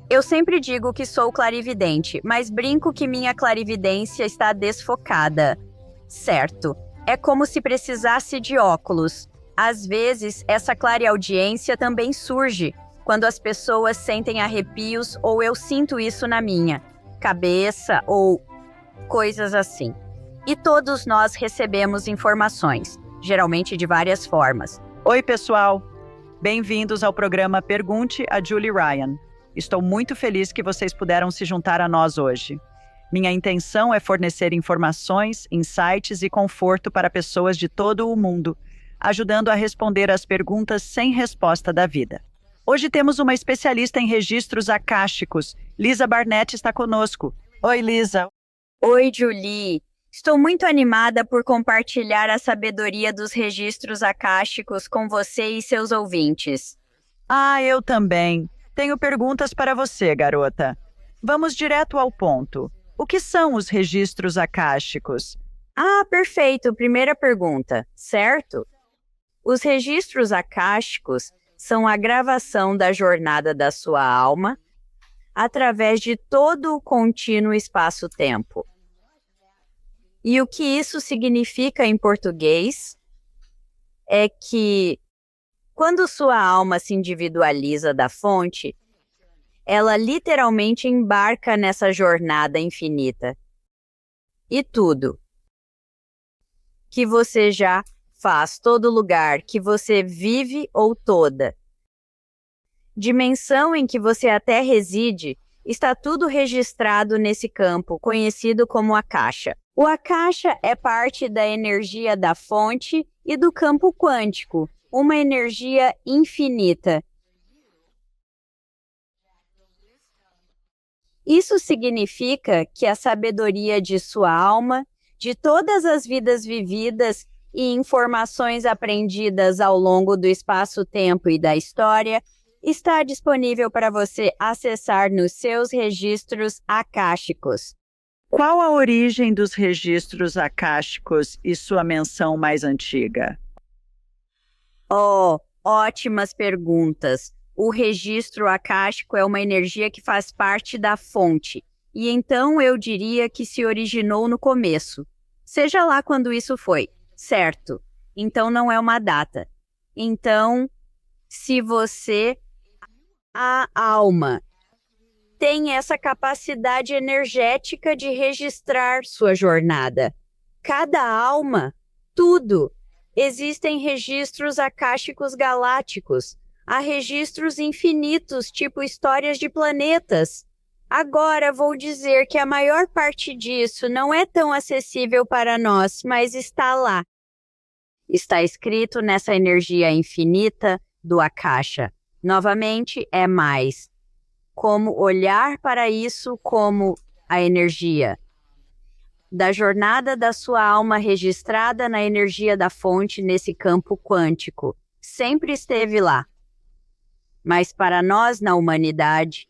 Eu sempre digo que sou clarividente, mas brinco que minha clarividência está desfocada. Certo, é como se precisasse de óculos. Às vezes, essa clareaudiência também surge quando as pessoas sentem arrepios ou eu sinto isso na minha cabeça ou coisas assim. E todos nós recebemos informações, geralmente de várias formas. Oi, pessoal! Bem-vindos ao programa Pergunte a Julie Ryan. Estou muito feliz que vocês puderam se juntar a nós hoje. Minha intenção é fornecer informações, insights e conforto para pessoas de todo o mundo, ajudando a responder às perguntas sem resposta da vida. Hoje temos uma especialista em registros akáshicos. Lisa Barnett está conosco. Oi, Lisa. Oi, Julie. Estou muito animada por compartilhar a sabedoria dos registros akáshicos com você e seus ouvintes. Eu também. Tenho perguntas para você, garota. Vamos direto ao ponto. O que são os registros akáshicos? Perfeito. Primeira pergunta, certo? Os registros akáshicos são a gravação da jornada da sua alma através de todo o contínuo espaço-tempo. E o que isso significa em português é que, quando sua alma se individualiza da fonte, ela literalmente embarca nessa jornada infinita. E tudo que você já faz, todo lugar que você vive ou toda dimensão em que você até reside, está tudo registrado nesse campo, conhecido como Akasha. O Akasha é parte da energia da fonte e do campo quântico, uma energia infinita. Isso significa que a sabedoria de sua alma, de todas as vidas vividas e informações aprendidas ao longo do espaço-tempo e da história, está disponível para você acessar nos seus registros akáshicos. Qual a origem dos registros akáshicos e sua menção mais antiga? Ótimas perguntas. O registro akáshico é uma energia que faz parte da fonte, e então eu diria que se originou no começo. Seja lá quando isso foi, certo? Então não é uma data. Então, se você, a alma, tem essa capacidade energética de registrar sua jornada. Cada alma, tudo. Existem registros akáshicos galácticos. Há registros infinitos, tipo histórias de planetas. Agora vou dizer que a maior parte disso não é tão acessível para nós, mas está lá. Está escrito nessa energia infinita do Akasha. Novamente, é mais. Como olhar para isso como a energia da jornada da sua alma registrada na energia da fonte nesse campo quântico. Sempre esteve lá. Mas para nós na humanidade,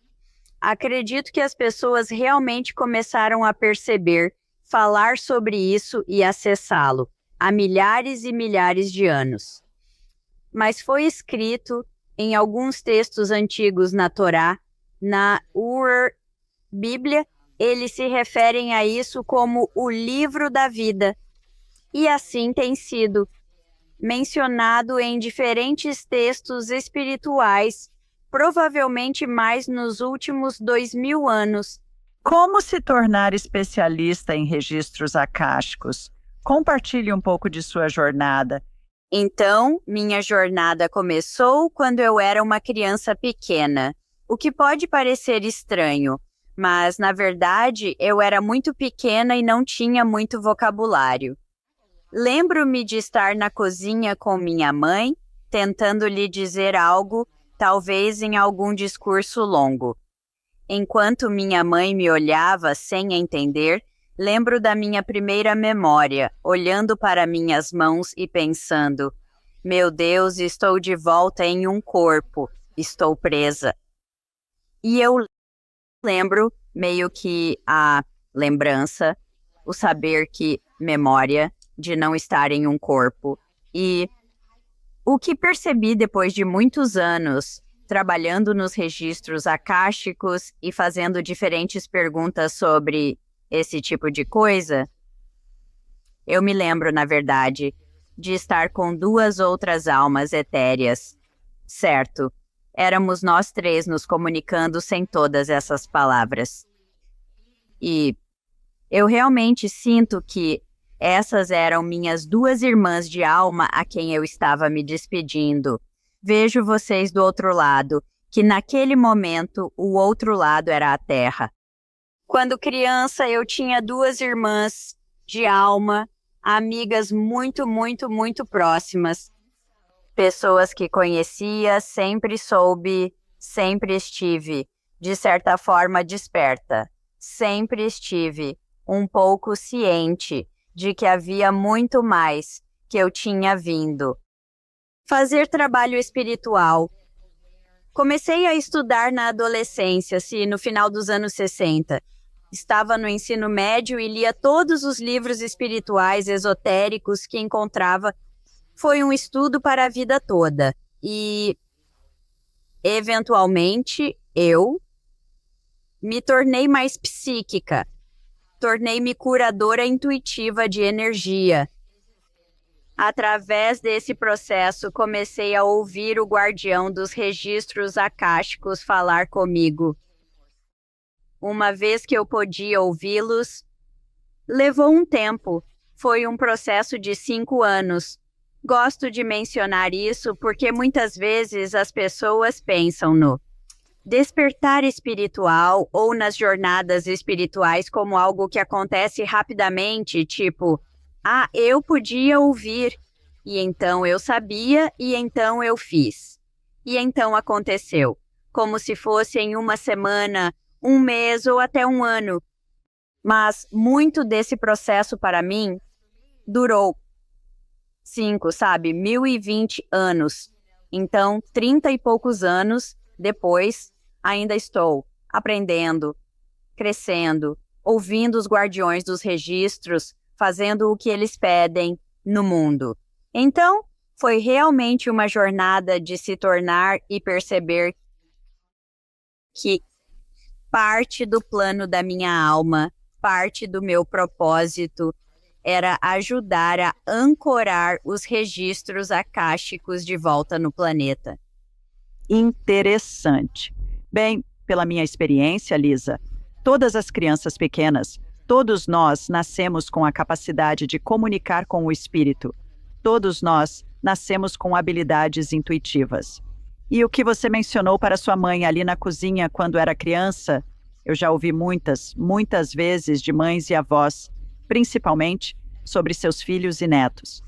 acredito que as pessoas realmente começaram a perceber, falar sobre isso e acessá-lo há milhares e milhares de anos. Mas foi escrito em alguns textos antigos na Torá, na Bíblia, eles se referem a isso como o livro da vida. E assim tem sido mencionado em diferentes textos espirituais, provavelmente mais nos últimos 2000 anos. Como se tornar especialista em registros akáshicos? Compartilhe um pouco de sua jornada. Então, minha jornada começou quando eu era uma criança pequena, o que pode parecer estranho, mas, na verdade, eu era muito pequena e não tinha muito vocabulário. Lembro-me de estar na cozinha com minha mãe, tentando lhe dizer algo, talvez em algum discurso longo. Enquanto minha mãe me olhava sem entender, lembro da minha primeira memória, olhando para minhas mãos e pensando: meu Deus, estou de volta em um corpo, estou presa. E eu lembro, meio que a lembrança, o saber que memória de não estar em um corpo. E o que percebi depois de muitos anos trabalhando nos registros akáshicos e fazendo diferentes perguntas sobre esse tipo de coisa, eu me lembro, na verdade, de estar com 2 outras almas etéreas. Certo, éramos nós 3 nos comunicando sem todas essas palavras. E eu realmente sinto que essas eram minhas 2 irmãs de alma a quem eu estava me despedindo. Vejo vocês do outro lado, que naquele momento o outro lado era a Terra. Quando criança eu tinha 2 irmãs de alma, amigas muito, muito, muito próximas. Pessoas que conhecia, sempre soube, sempre estive, de certa forma desperta. Sempre estive um pouco ciente de que havia muito mais que eu tinha vindo. Fazer trabalho espiritual. Comecei a estudar na adolescência, no final dos anos 60. Estava no ensino médio e lia todos os livros espirituais esotéricos que encontrava. Foi um estudo para a vida toda. E, eventualmente, eu me tornei mais psíquica. Tornei-me curadora intuitiva de energia. Através desse processo, comecei a ouvir o guardião dos registros akáshicos falar comigo. Uma vez que eu podia ouvi-los, levou um tempo. Foi um processo de 5 anos. Gosto de mencionar isso porque muitas vezes as pessoas pensam no despertar espiritual ou nas jornadas espirituais como algo que acontece rapidamente, tipo, eu podia ouvir, e então eu sabia, e então eu fiz. E então aconteceu, como se fosse em uma semana, um mês ou até um ano. Mas muito desse processo para mim durou 1020 anos. Então, 30 e poucos anos depois, ainda estou aprendendo, crescendo, ouvindo os guardiões dos registros, fazendo o que eles pedem no mundo. Então, foi realmente uma jornada de se tornar e perceber que parte do plano da minha alma, parte do meu propósito, era ajudar a ancorar os registros akáshicos de volta no planeta. Interessante. Bem, pela minha experiência, Lisa, todas as crianças pequenas, todos nós nascemos com a capacidade de comunicar com o espírito. Todos nós nascemos com habilidades intuitivas. E o que você mencionou para sua mãe ali na cozinha quando era criança, eu já ouvi muitas vezes de mães e avós, principalmente sobre seus filhos e netos.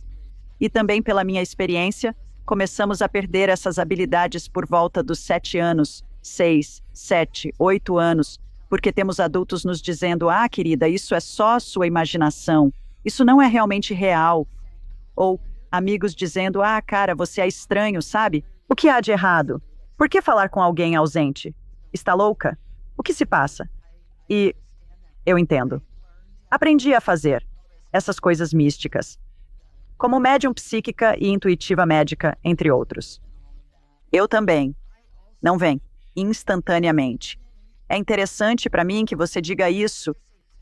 E também pela minha experiência, começamos a perder essas habilidades por volta dos 7 anos, 6, 7, 8 anos, porque temos adultos nos dizendo, querida, isso é só sua imaginação, isso não é realmente real. Ou amigos dizendo, cara, você é estranho, sabe? O que há de errado? Por que falar com alguém ausente? Está louca? O que se passa? E eu entendo. Aprendi a fazer essas coisas místicas, como médium psíquica e intuitiva médica, entre outros. Eu também. Não vem, instantaneamente. É interessante para mim que você diga isso,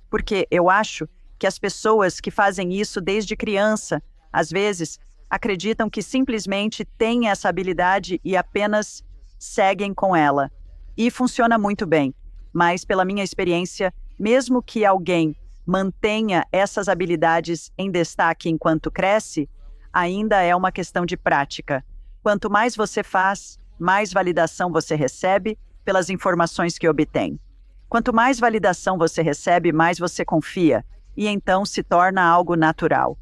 porque eu acho que as pessoas que fazem isso desde criança, às vezes, acreditam que simplesmente têm essa habilidade e apenas seguem com ela. E funciona muito bem, mas pela minha experiência, mesmo que alguém mantenha essas habilidades em destaque enquanto cresce, ainda é uma questão de prática. Quanto mais você faz, mais validação você recebe pelas informações que obtém. Quanto mais validação você recebe, mais você confia, e então se torna algo natural.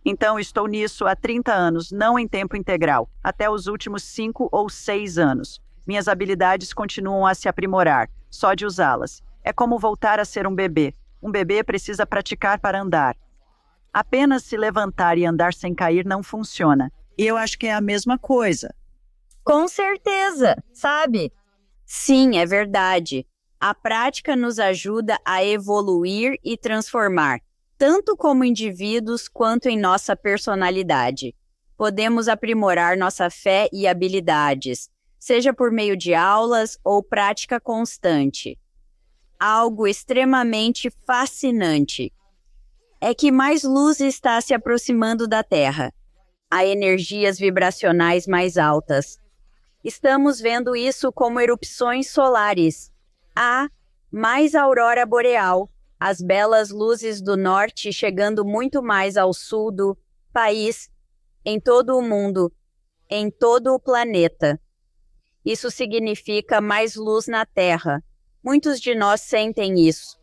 Então, estou nisso há 30 anos, não em tempo integral, até os últimos 5 ou 6 anos. Minhas habilidades continuam a se aprimorar, só de usá-las. É como voltar a ser um bebê. Um bebê precisa praticar para andar. Apenas se levantar e andar sem cair não funciona. E eu acho que é a mesma coisa. Com certeza, sabe? Sim, é verdade. A prática nos ajuda a evoluir e transformar, tanto como indivíduos quanto em nossa personalidade. Podemos aprimorar nossa fé e habilidades, seja por meio de aulas ou prática constante. Algo extremamente fascinante é que mais luz está se aproximando da Terra. Há energias vibracionais mais altas. Estamos vendo isso como erupções solares. Há mais aurora boreal, as belas luzes do norte chegando muito mais ao sul do país, em todo o mundo, em todo o planeta. Isso significa mais luz na Terra. Muitos de nós sentem isso.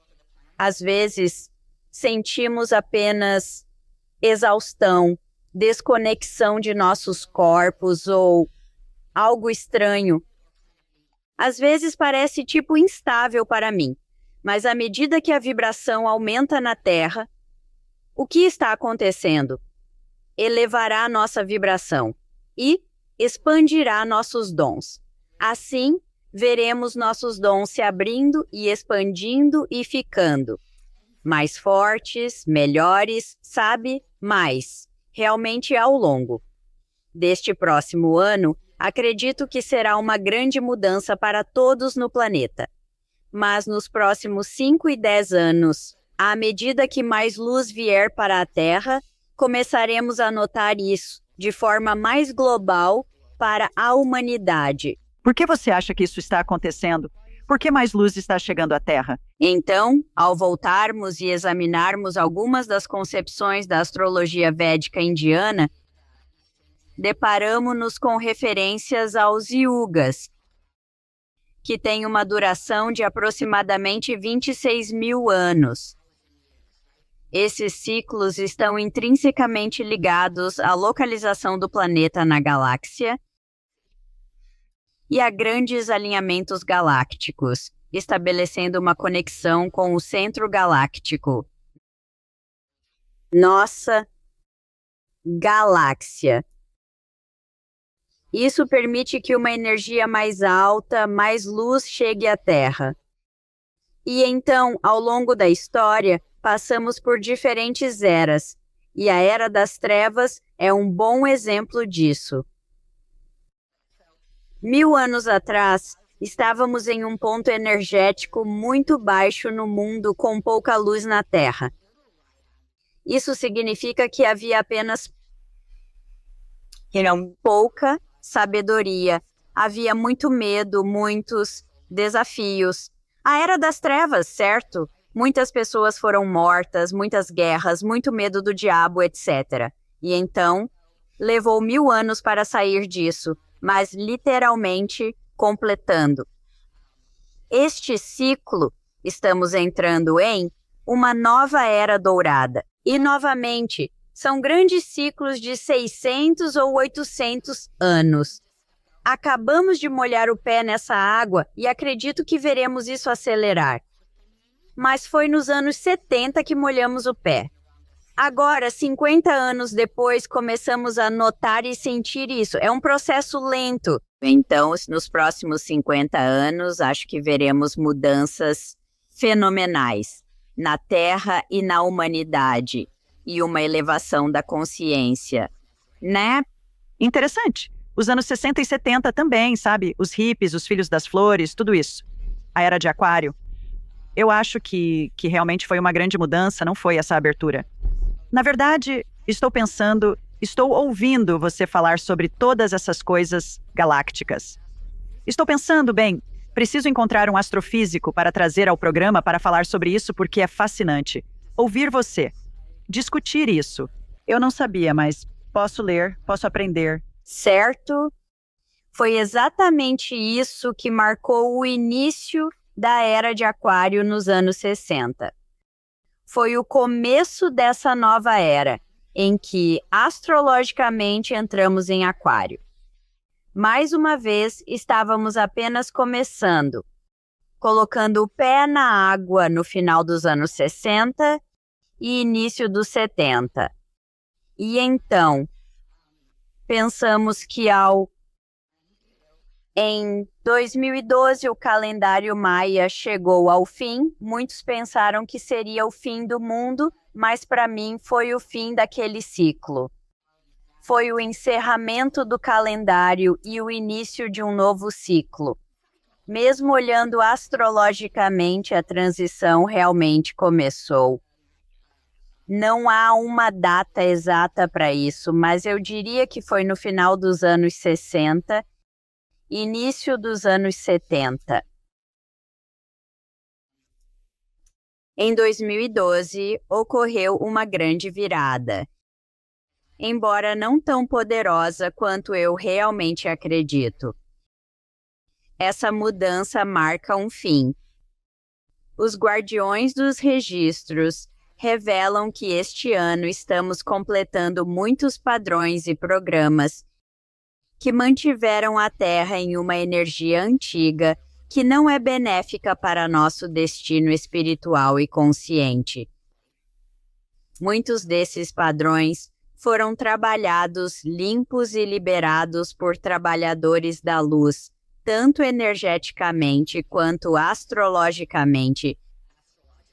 Às vezes, sentimos apenas exaustão, desconexão de nossos corpos ou algo estranho. Às vezes parece tipo instável para mim, mas à medida que a vibração aumenta na Terra, o que está acontecendo? Elevará nossa vibração e expandirá nossos dons. Assim, veremos nossos dons se abrindo e expandindo e ficando mais fortes, melhores, sabe? Mais, realmente ao longo deste próximo ano, acredito que será uma grande mudança para todos no planeta. Mas nos próximos 5 e 10 anos, à medida que mais luz vier para a Terra, começaremos a notar isso de forma mais global para a humanidade. Por que você acha que isso está acontecendo? Por que mais luz está chegando à Terra? Então, ao voltarmos e examinarmos algumas das concepções da astrologia védica indiana, deparamos-nos com referências aos yugas, que têm uma duração de aproximadamente 26 mil anos. Esses ciclos estão intrinsecamente ligados à localização do planeta na galáxia e a grandes alinhamentos galácticos, estabelecendo uma conexão com o centro galáctico. Nossa galáxia. Isso permite que uma energia mais alta, mais luz chegue à Terra. E então, ao longo da história, passamos por diferentes eras, e a Era das Trevas é um bom exemplo disso. 1000 anos atrás, estávamos em um ponto energético muito baixo no mundo com pouca luz na Terra. Isso significa que havia apenas pouca sabedoria, havia muito medo, muitos desafios. A Era das Trevas, certo? Muitas pessoas foram mortas, muitas guerras, muito medo do diabo, etc. E então, levou 1000 anos para sair disso, mas literalmente completando. Este ciclo, estamos entrando em uma nova era dourada. E, novamente, são grandes ciclos de 600 ou 800 anos. Acabamos de molhar o pé nessa água e acredito que veremos isso acelerar. Mas foi nos anos 70 que molhamos o pé. Agora, 50 anos depois, começamos a notar e sentir isso. É um processo lento. Então, nos próximos 50 anos, acho que veremos mudanças fenomenais na Terra e na humanidade. E uma elevação da consciência, né? Interessante. Os anos 60 e 70 também, sabe? Os hippies, os filhos das flores, tudo isso. A Era de Aquário. Eu acho que realmente foi uma grande mudança, não foi essa abertura. Na verdade, estou ouvindo você falar sobre todas essas coisas galácticas. Estou pensando, bem, preciso encontrar um astrofísico para trazer ao programa para falar sobre isso porque é fascinante. Ouvir você. Discutir isso. Eu não sabia, mas posso ler, posso aprender. Certo? Foi exatamente isso que marcou o início da Era de Aquário nos anos 60. Foi o começo dessa nova era, em que astrologicamente entramos em Aquário. Mais uma vez, estávamos apenas começando, colocando o pé na água no final dos anos 60 e início dos 70. E então, pensamos que em 2012 o calendário maia chegou ao fim. Muitos pensaram que seria o fim do mundo, mas para mim foi o fim daquele ciclo. foi o encerramento do calendário e o início de um novo ciclo. Mesmo olhando astrologicamente, a transição realmente começou. Não há uma data exata para isso, mas eu diria que foi no final dos anos 60, início dos anos 70. Em 2012, ocorreu uma grande virada. Embora não tão poderosa quanto eu realmente acredito. Essa mudança marca um fim. Os guardiões dos registros revelam que este ano estamos completando muitos padrões e programas que mantiveram a Terra em uma energia antiga que não é benéfica para nosso destino espiritual e consciente. Muitos desses padrões foram trabalhados limpos e liberados por trabalhadores da luz, tanto energeticamente quanto astrologicamente,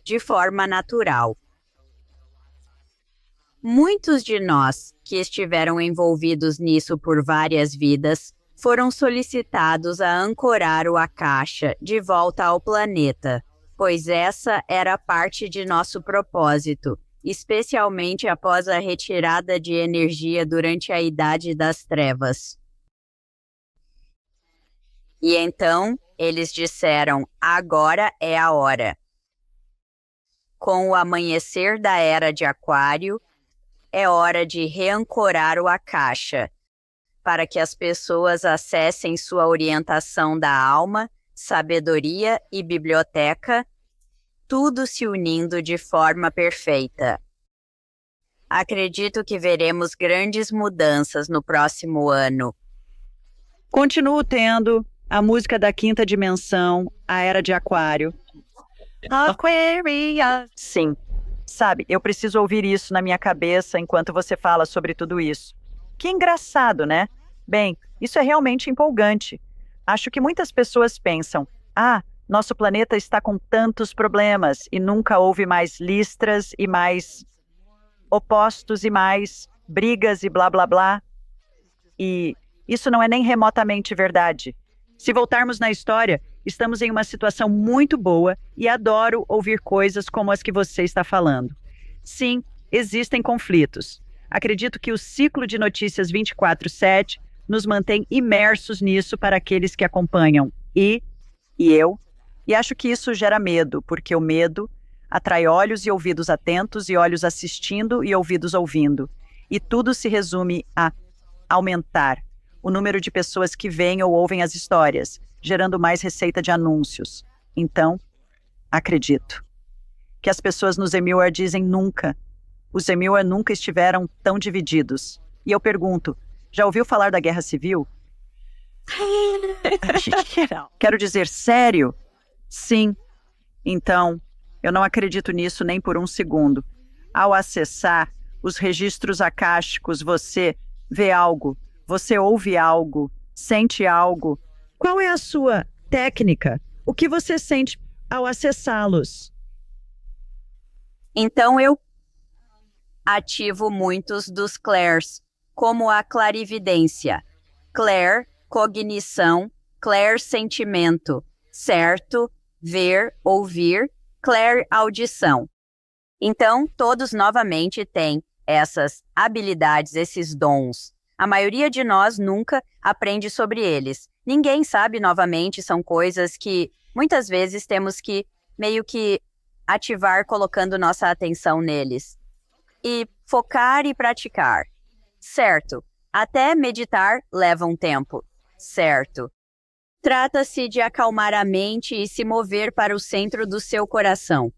de forma natural. Muitos de nós que estiveram envolvidos nisso por várias vidas foram solicitados a ancorar o Akasha de volta ao planeta, pois essa era parte de nosso propósito, especialmente após a retirada de energia durante a Idade das Trevas. E então, eles disseram, agora é a hora. Com o amanhecer da Era de Aquário, é hora de reancorar o Akasha, para que as pessoas acessem sua orientação da alma, sabedoria e biblioteca, tudo se unindo de forma perfeita. Acredito que veremos grandes mudanças no próximo ano. Continuo tendo a música da quinta dimensão, a Era de Aquário. Aquarius. Sim. Sabe, eu preciso ouvir isso na minha cabeça enquanto você fala sobre tudo isso. Que engraçado, né? Bem, isso é realmente empolgante. Acho que muitas pessoas pensam, nosso planeta está com tantos problemas e nunca houve mais listras e mais opostos e mais brigas e blá blá blá. E isso não é nem remotamente verdade. Se voltarmos na história, estamos em uma situação muito boa e adoro ouvir coisas como as que você está falando. Sim, existem conflitos. Acredito que o ciclo de notícias 24/7 nos mantém imersos nisso para aqueles que acompanham. E acho que isso gera medo, porque o medo atrai olhos e ouvidos atentos e olhos assistindo e ouvidos ouvindo. E tudo se resume a aumentar o número de pessoas que veem ou ouvem as histórias, gerando mais receita de anúncios. Então, acredito que as pessoas nos Emiware dizem nunca. Os Emiware nunca estiveram tão divididos. E eu pergunto, já ouviu falar da Guerra Civil? Quero dizer, sério? Sim. Então, eu não acredito nisso nem por um segundo. Ao acessar os registros akáshicos, você vê algo, você ouve algo, sente algo. Qual é a sua técnica? O que você sente ao acessá-los? Então eu ativo muitos dos clairs, como a clarividência, clair, cognição, clair, sentimento, certo, ver, ouvir, clair, audição. Então, todos novamente têm essas habilidades, esses dons. A maioria de nós nunca aprende sobre eles. Ninguém sabe novamente, são coisas que muitas vezes temos que meio que ativar colocando nossa atenção neles. E focar e praticar. Certo. Até meditar leva um tempo. Certo. Trata-se de acalmar a mente e se mover para o centro do seu coração.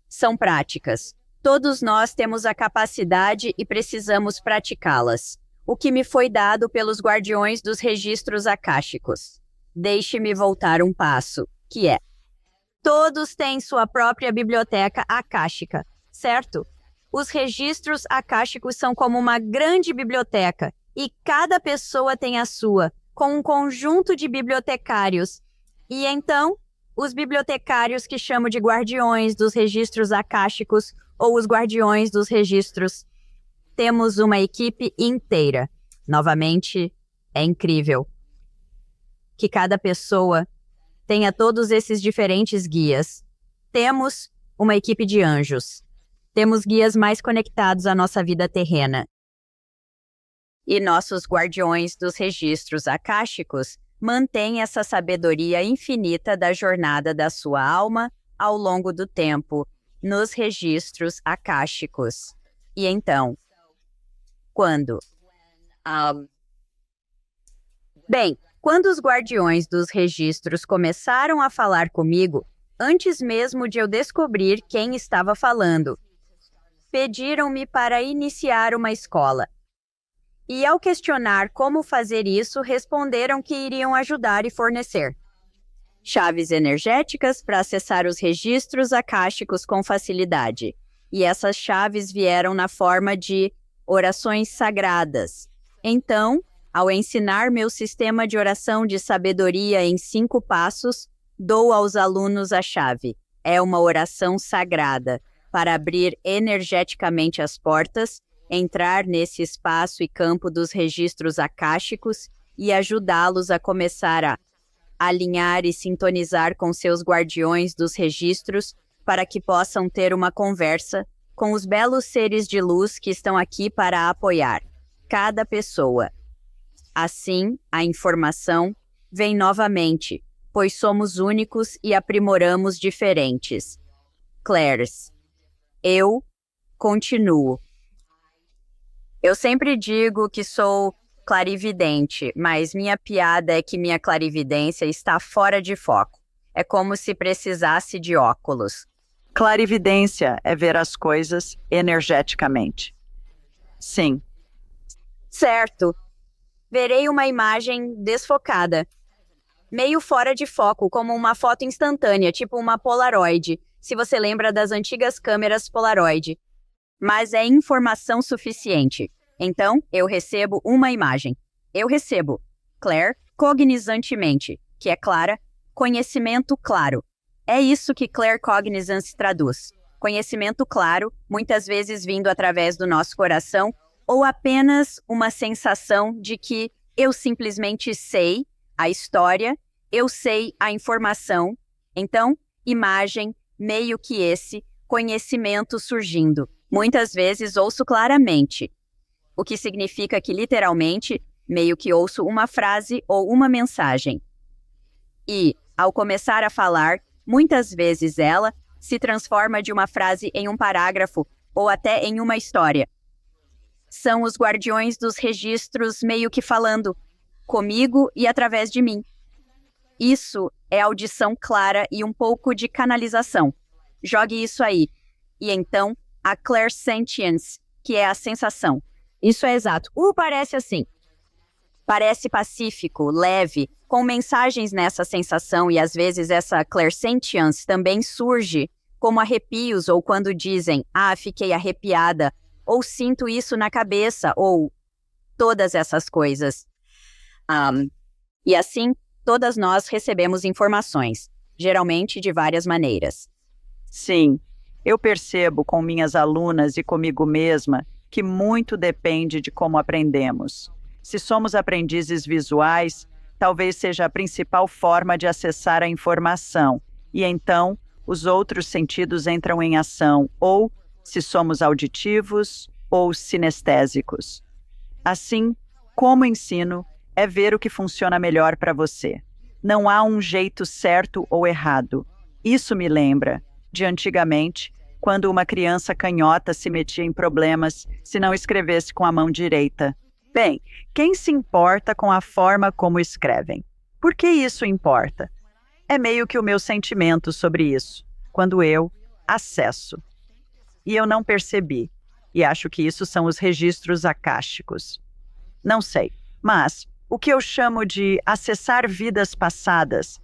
São práticas. Todos nós temos a capacidade e precisamos praticá-las. O que me foi dado pelos guardiões dos registros akáshicos. Deixe-me voltar um passo, que é: todos têm sua própria biblioteca akáshica, certo? Os registros akáshicos são como uma grande biblioteca, e cada pessoa tem a sua, com um conjunto de bibliotecários. E então, os bibliotecários que chamo de guardiões dos registros akáshicos ou os guardiões dos registros Temos uma equipe inteira. Novamente, é incrível que cada pessoa tenha todos esses diferentes guias. Temos uma equipe de anjos. Temos guias mais conectados à nossa vida terrena. E nossos guardiões dos registros akáshicos mantêm essa sabedoria infinita da jornada da sua alma ao longo do tempo, nos registros akáshicos. E então, quando? Quando os guardiões dos registros começaram a falar comigo, antes mesmo de eu descobrir quem estava falando, pediram-me para iniciar uma escola. E ao questionar como fazer isso, responderam que iriam ajudar e fornecer chaves energéticas para acessar os registros akáshicos com facilidade. E essas chaves vieram na forma de orações sagradas. Então, ao ensinar meu sistema de oração de sabedoria em 5 passos, dou aos alunos a chave. É uma oração sagrada para abrir energeticamente as portas, entrar nesse espaço e campo dos registros akáshicos e ajudá-los a começar a alinhar e sintonizar com seus guardiões dos registros para que possam ter uma conversa com os belos seres de luz que estão aqui para apoiar cada pessoa. Assim, a informação vem novamente, pois somos únicos e aprimoramos diferentes. Claires, eu continuo. Eu sempre digo que sou clarividente, mas minha piada é que minha clarividência está fora de foco. É como se precisasse de óculos. Clarividência é ver as coisas energeticamente. Sim. Certo. Verei uma imagem desfocada, meio fora de foco, como uma foto instantânea, tipo uma Polaroid, se você lembra das antigas câmeras Polaroid. Mas é informação suficiente. Então, eu recebo uma imagem. Eu recebo Claire cognizantemente, que é clara, conhecimento claro. É isso que Claire Cognizance traduz. Conhecimento claro, muitas vezes vindo através do nosso coração, ou apenas uma sensação de que eu simplesmente sei a história, eu sei a informação. Então, imagem, meio que esse conhecimento surgindo. Muitas vezes ouço claramente, o que significa que literalmente, meio que ouço uma frase ou uma mensagem. E, ao começar a falar, muitas vezes ela se transforma de uma frase em um parágrafo ou até em uma história. São os guardiões dos registros meio que falando comigo e através de mim. Isso é audição clara e um pouco de canalização. Jogue isso aí. E então, a clairsentience, que é a sensação. Isso é exato. Parece assim. Parece pacífico, leve, com mensagens nessa sensação e às vezes essa clairsentience também surge como arrepios ou quando dizem, fiquei arrepiada, ou sinto isso na cabeça, ou todas essas coisas. E assim, todas nós recebemos informações, geralmente de várias maneiras. Sim, eu percebo com minhas alunas e comigo mesma que muito depende de como aprendemos. Se somos aprendizes visuais, talvez seja a principal forma de acessar a informação, e então os outros sentidos entram em ação, ou se somos auditivos ou sinestésicos. Assim, como ensino, é ver o que funciona melhor para você. Não há um jeito certo ou errado. Isso me lembra de antigamente, quando uma criança canhota se metia em problemas se não escrevesse com a mão direita. Bem, quem se importa com a forma como escrevem? Por que isso importa? É meio que o meu sentimento sobre isso, quando eu acesso. E eu não percebi, e acho que isso são os registros akáshicos. Não sei, mas o que eu chamo de acessar vidas passadas,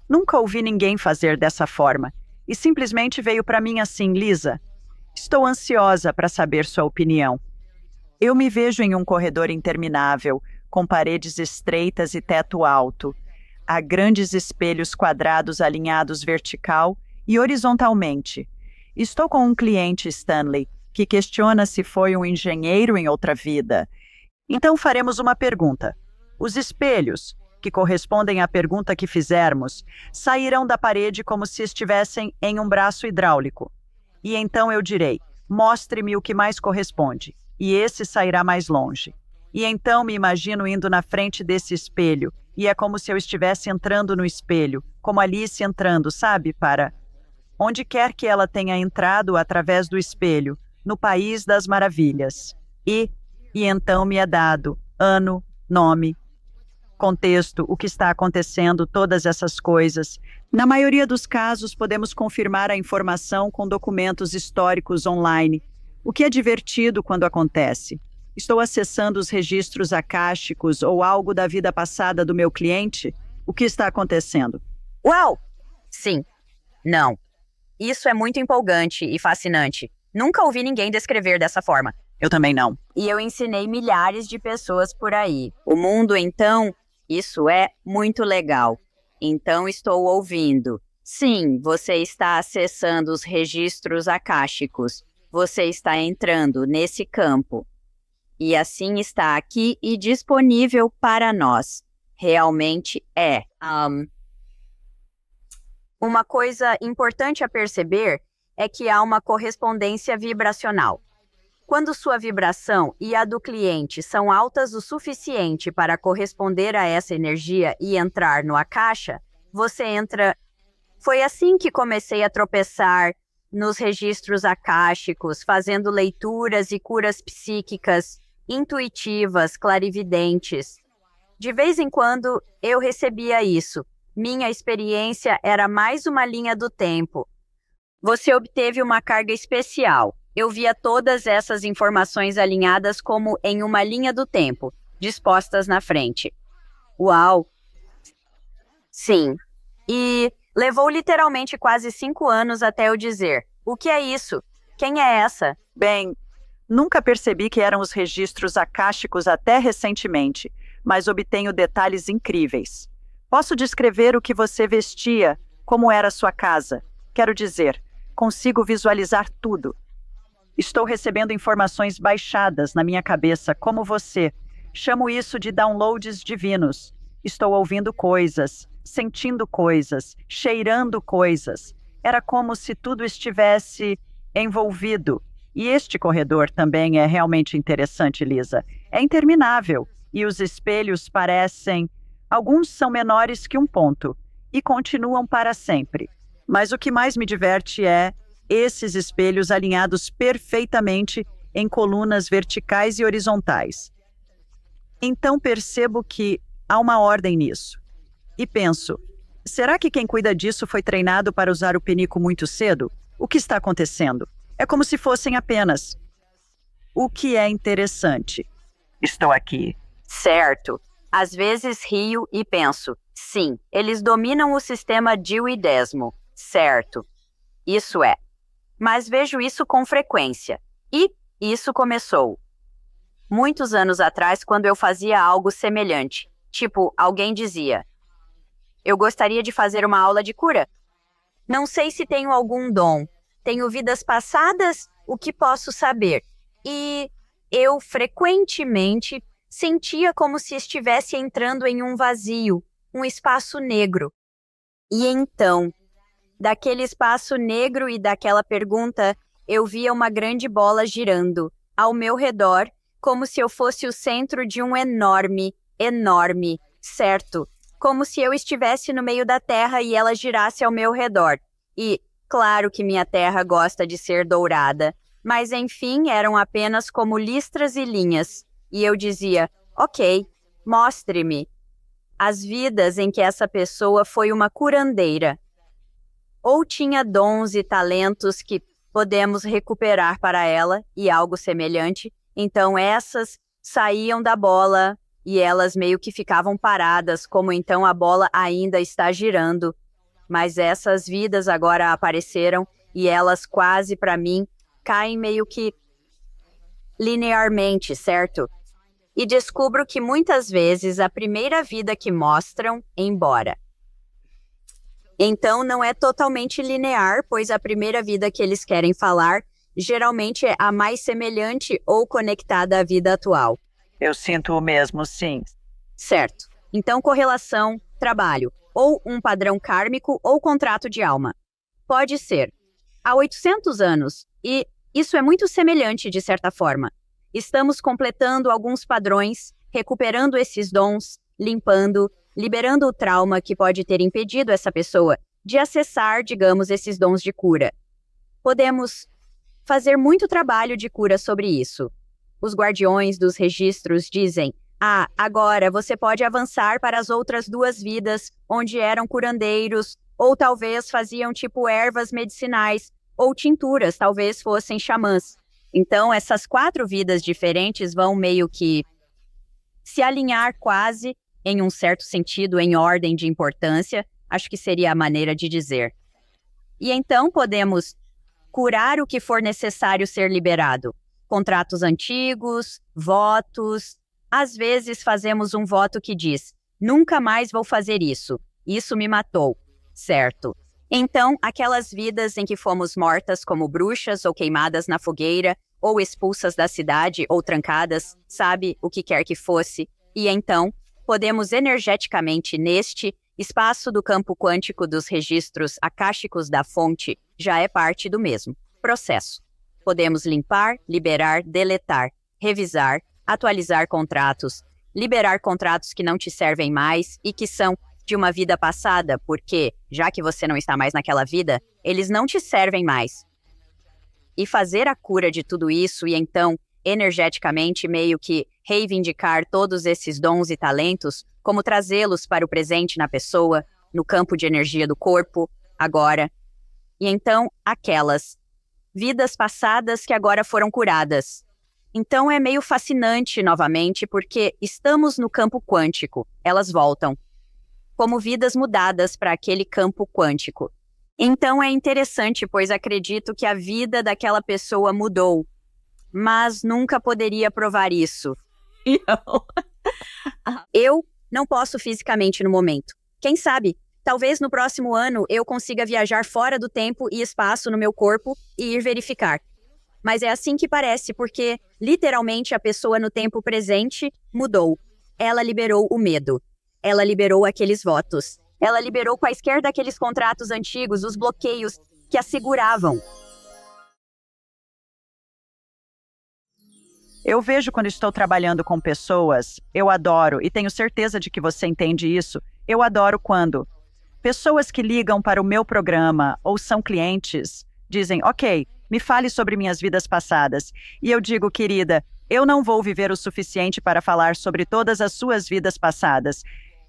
nunca ouvi ninguém fazer dessa forma, e simplesmente veio para mim assim, Lisa. Estou ansiosa para saber sua opinião. Eu me vejo em um corredor interminável, com paredes estreitas e teto alto. Há grandes espelhos quadrados alinhados vertical e horizontalmente. Estou com um cliente, Stanley, que questiona se foi um engenheiro em outra vida. Então faremos uma pergunta. Os espelhos, que correspondem à pergunta que fizermos, sairão da parede como se estivessem em um braço hidráulico. E então eu direi, mostre-me o que mais corresponde, e esse sairá mais longe. E então me imagino indo na frente desse espelho, e é como se eu estivesse entrando no espelho, como Alice entrando, sabe, para onde quer que ela tenha entrado através do espelho, no País das Maravilhas. E então me é dado ano, nome, contexto, o que está acontecendo, todas essas coisas. Na maioria dos casos, podemos confirmar a informação com documentos históricos online, o que é divertido quando acontece. Estou acessando os registros akáshicos ou algo da vida passada do meu cliente? O que está acontecendo? Uau! Sim. Não. Isso é muito empolgante e fascinante. Nunca ouvi ninguém descrever dessa forma. Eu também não. E eu ensinei milhares de pessoas por aí. O mundo, então, isso é muito legal. Então estou ouvindo. Sim, você está acessando os registros akáshicos. Você está entrando nesse campo. E assim está aqui e disponível para nós. Realmente é. Uma coisa importante a perceber é que há uma correspondência vibracional. Quando sua vibração e a do cliente são altas o suficiente para corresponder a essa energia e entrar no akasha, você entra... Foi assim que comecei a tropeçar nos registros akáshicos, fazendo leituras e curas psíquicas, intuitivas, clarividentes. De vez em quando, eu recebia isso. Minha experiência era mais uma linha do tempo. Você obteve uma carga especial. Eu via todas essas informações alinhadas como em uma linha do tempo, dispostas na frente. Uau! Sim. E levou literalmente quase 5 anos até eu dizer, o que é isso? Quem é essa? Bem, nunca percebi que eram os registros akáshicos até recentemente, mas obtenho detalhes incríveis. Posso descrever o que você vestia, como era sua casa. Quero dizer, consigo visualizar tudo. Estou recebendo informações baixadas na minha cabeça, como você. Chamo isso de downloads divinos. Estou ouvindo coisas, sentindo coisas, cheirando coisas. Era como se tudo estivesse envolvido. E este corredor também é realmente interessante, Lisa. É interminável. E os espelhos parecem... Alguns são menores que um ponto. E continuam para sempre. Mas o que mais me diverte é... esses espelhos alinhados perfeitamente em colunas verticais e horizontais. Então percebo que há uma ordem nisso. E penso, será que quem cuida disso foi treinado para usar o penico muito cedo? O que está acontecendo? É como se fossem apenas. O que é interessante. Estou aqui. Certo. Às vezes rio e penso, sim, eles dominam o sistema Dewey Desmo. Certo. Isso é. Mas vejo isso com frequência. E isso começou muitos anos atrás, quando eu fazia algo semelhante. Tipo, alguém dizia, eu gostaria de fazer uma aula de cura. Não sei se tenho algum dom. Tenho vidas passadas? O que posso saber? E eu frequentemente sentia como se estivesse entrando em um vazio, um espaço negro. E então... daquele espaço negro e daquela pergunta, eu via uma grande bola girando ao meu redor, como se eu fosse o centro de um enorme, certo? Como se eu estivesse no meio da Terra e ela girasse ao meu redor. E, claro que minha Terra gosta de ser dourada, mas enfim, eram apenas como listras e linhas. E eu dizia, ok, mostre-me as vidas em que essa pessoa foi uma curandeira. Ou tinha dons e talentos que podemos recuperar para ela, e algo semelhante. Então essas saíam da bola e elas meio que ficavam paradas, como então a bola ainda está girando. Mas essas vidas agora apareceram e elas quase, para mim, caem meio que linearmente, certo? E descubro que muitas vezes a primeira vida que mostram, embora. Então não é totalmente linear, pois a primeira vida que eles querem falar geralmente é a mais semelhante ou conectada à vida atual. Eu sinto o mesmo, sim. Certo. Então, correlação, trabalho, ou um padrão kármico ou contrato de alma. Pode ser. Há 800 anos, e isso é muito semelhante de certa forma. Estamos completando alguns padrões, recuperando esses dons, limpando, liberando o trauma que pode ter impedido essa pessoa de acessar, digamos, esses dons de cura. Podemos fazer muito trabalho de cura sobre isso. Os guardiões dos registros dizem: agora você pode avançar para as outras 2 vidas, onde eram curandeiros, ou talvez faziam tipo ervas medicinais, ou tinturas, talvez fossem xamãs. Então, essas 4 vidas diferentes vão meio que se alinhar quase, em um certo sentido, em ordem de importância, acho que seria a maneira de dizer. E então podemos curar o que for necessário ser liberado. Contratos antigos, votos. Às vezes fazemos um voto que diz: nunca mais vou fazer isso. Isso me matou. Certo. Então, aquelas vidas em que fomos mortas como bruxas ou queimadas na fogueira, ou expulsas da cidade ou trancadas, sabe, o que quer que fosse. E então, podemos energeticamente neste espaço do campo quântico dos registros akáshicos da fonte, já é parte do mesmo processo. Podemos limpar, liberar, deletar, revisar, atualizar contratos, liberar contratos que não te servem mais e que são de uma vida passada, porque, já que você não está mais naquela vida, eles não te servem mais. E fazer a cura de tudo isso e então, energeticamente, meio que reivindicar todos esses dons e talentos, como trazê-los para o presente na pessoa, no campo de energia do corpo, agora. E então, aquelas vidas passadas que agora foram curadas. Então é meio fascinante novamente, porque estamos no campo quântico, elas voltam como vidas mudadas para aquele campo quântico. Então é interessante, pois acredito que a vida daquela pessoa mudou, mas nunca poderia provar isso. Eu não posso fisicamente no momento. Quem sabe, talvez no próximo ano eu consiga viajar fora do tempo e espaço no meu corpo e ir verificar. Mas é assim que parece, porque literalmente a pessoa no tempo presente mudou. Ela liberou o medo. Ela liberou aqueles votos. Ela liberou quaisquer daqueles contratos antigos, os bloqueios que a seguravam. Eu vejo quando estou trabalhando com pessoas, eu adoro, e tenho certeza de que você entende isso, eu adoro quando pessoas que ligam para o meu programa ou são clientes dizem: ok, me fale sobre minhas vidas passadas. E eu digo: querida, eu não vou viver o suficiente para falar sobre todas as suas vidas passadas.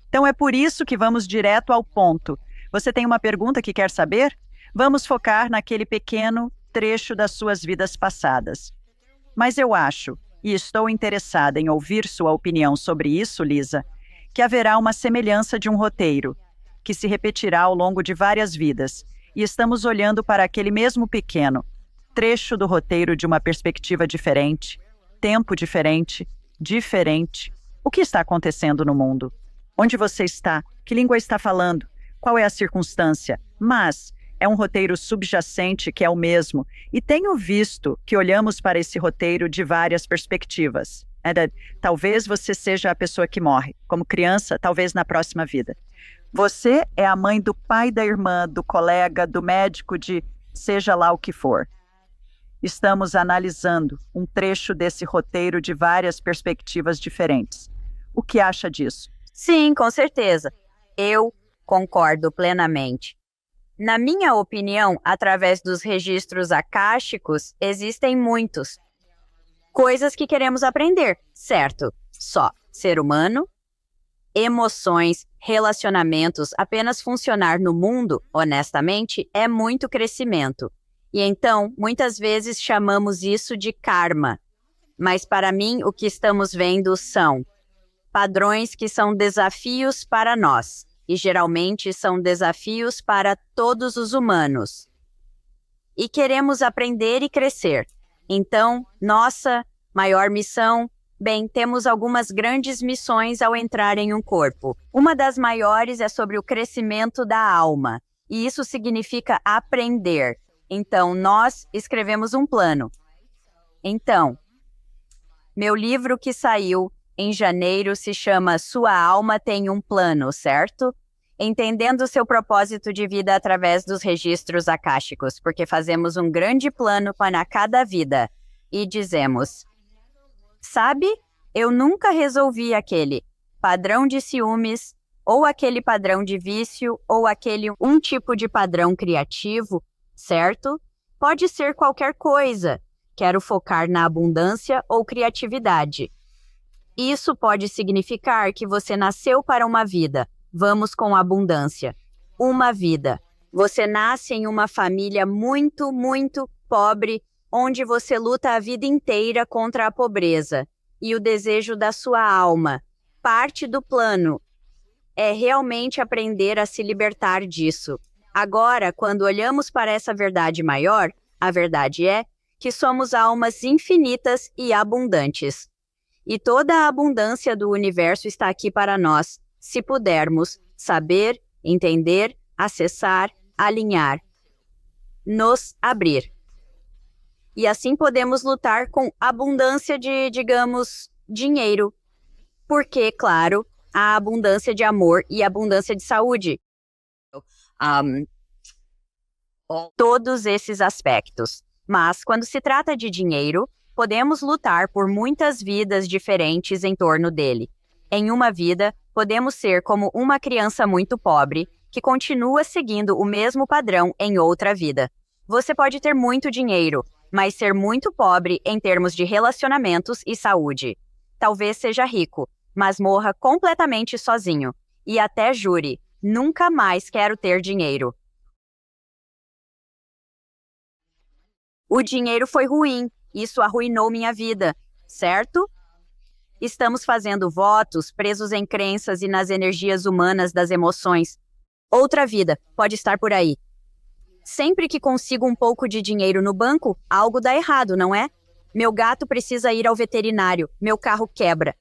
Então é por isso que vamos direto ao ponto. Você tem uma pergunta que quer saber? Vamos focar naquele pequeno trecho das suas vidas passadas. Mas eu acho, e estou interessada em ouvir sua opinião sobre isso, Lisa, que haverá uma semelhança de um roteiro, que se repetirá ao longo de várias vidas, e estamos olhando para aquele mesmo pequeno trecho do roteiro de uma perspectiva diferente, tempo diferente, diferente. O que está acontecendo no mundo? Onde você está? Que língua está falando? Qual é a circunstância? Mas é um roteiro subjacente que é o mesmo, e tenho visto que olhamos para esse roteiro de várias perspectivas. Talvez você seja a pessoa que morre, como criança, talvez na próxima vida. Você é a mãe do pai da irmã, do colega, do médico, de seja lá o que for. Estamos analisando um trecho desse roteiro de várias perspectivas diferentes. O que acha disso? Sim, com certeza. Eu concordo plenamente. Na minha opinião, através dos registros akáshicos, existem muitos coisas que queremos aprender, certo? Só ser humano, emoções, relacionamentos, apenas funcionar no mundo, honestamente, é muito crescimento. E então, muitas vezes chamamos isso de karma. Mas para mim, o que estamos vendo são padrões que são desafios para nós, e geralmente são desafios para todos os humanos. E queremos aprender e crescer. Então, nossa maior missão, bem, temos algumas grandes missões ao entrar em um corpo. Uma das maiores é sobre o crescimento da alma, e isso significa aprender. Então, nós escrevemos um plano. Então, meu livro que saiu em janeiro se chama Sua Alma Tem um Plano, certo? Entendendo seu propósito de vida através dos registros akáshicos, porque fazemos um grande plano para cada vida e dizemos: sabe, eu nunca resolvi aquele padrão de ciúmes, ou aquele padrão de vício, ou aquele um tipo de padrão criativo, certo? Pode ser qualquer coisa. Quero focar na abundância ou criatividade. Isso pode significar que você nasceu para uma vida. Vamos com abundância. Uma vida. Você nasce em uma família muito, muito pobre, onde você luta a vida inteira contra a pobreza. E o desejo da sua alma, parte do plano, é realmente aprender a se libertar disso. Agora, quando olhamos para essa verdade maior, a verdade é que somos almas infinitas e abundantes. E toda a abundância do universo está aqui para nós, se pudermos saber, entender, acessar, alinhar, nos abrir. E assim podemos lutar com abundância de, digamos, dinheiro. Porque, claro, a abundância de amor e abundância de saúde. Todos esses aspectos. Mas, quando se trata de dinheiro, podemos lutar por muitas vidas diferentes em torno dele. Em uma vida, podemos ser como uma criança muito pobre, que continua seguindo o mesmo padrão em outra vida. Você pode ter muito dinheiro, mas ser muito pobre em termos de relacionamentos e saúde. Talvez seja rico, mas morra completamente sozinho. E até jure, nunca mais quero ter dinheiro. O dinheiro foi ruim, isso arruinou minha vida, certo? Estamos fazendo votos, presos em crenças e nas energias humanas das emoções. Outra vida pode estar por aí. Sempre que consigo um pouco de dinheiro no banco, algo dá errado, não é? Meu gato precisa ir ao veterinário, meu carro quebra.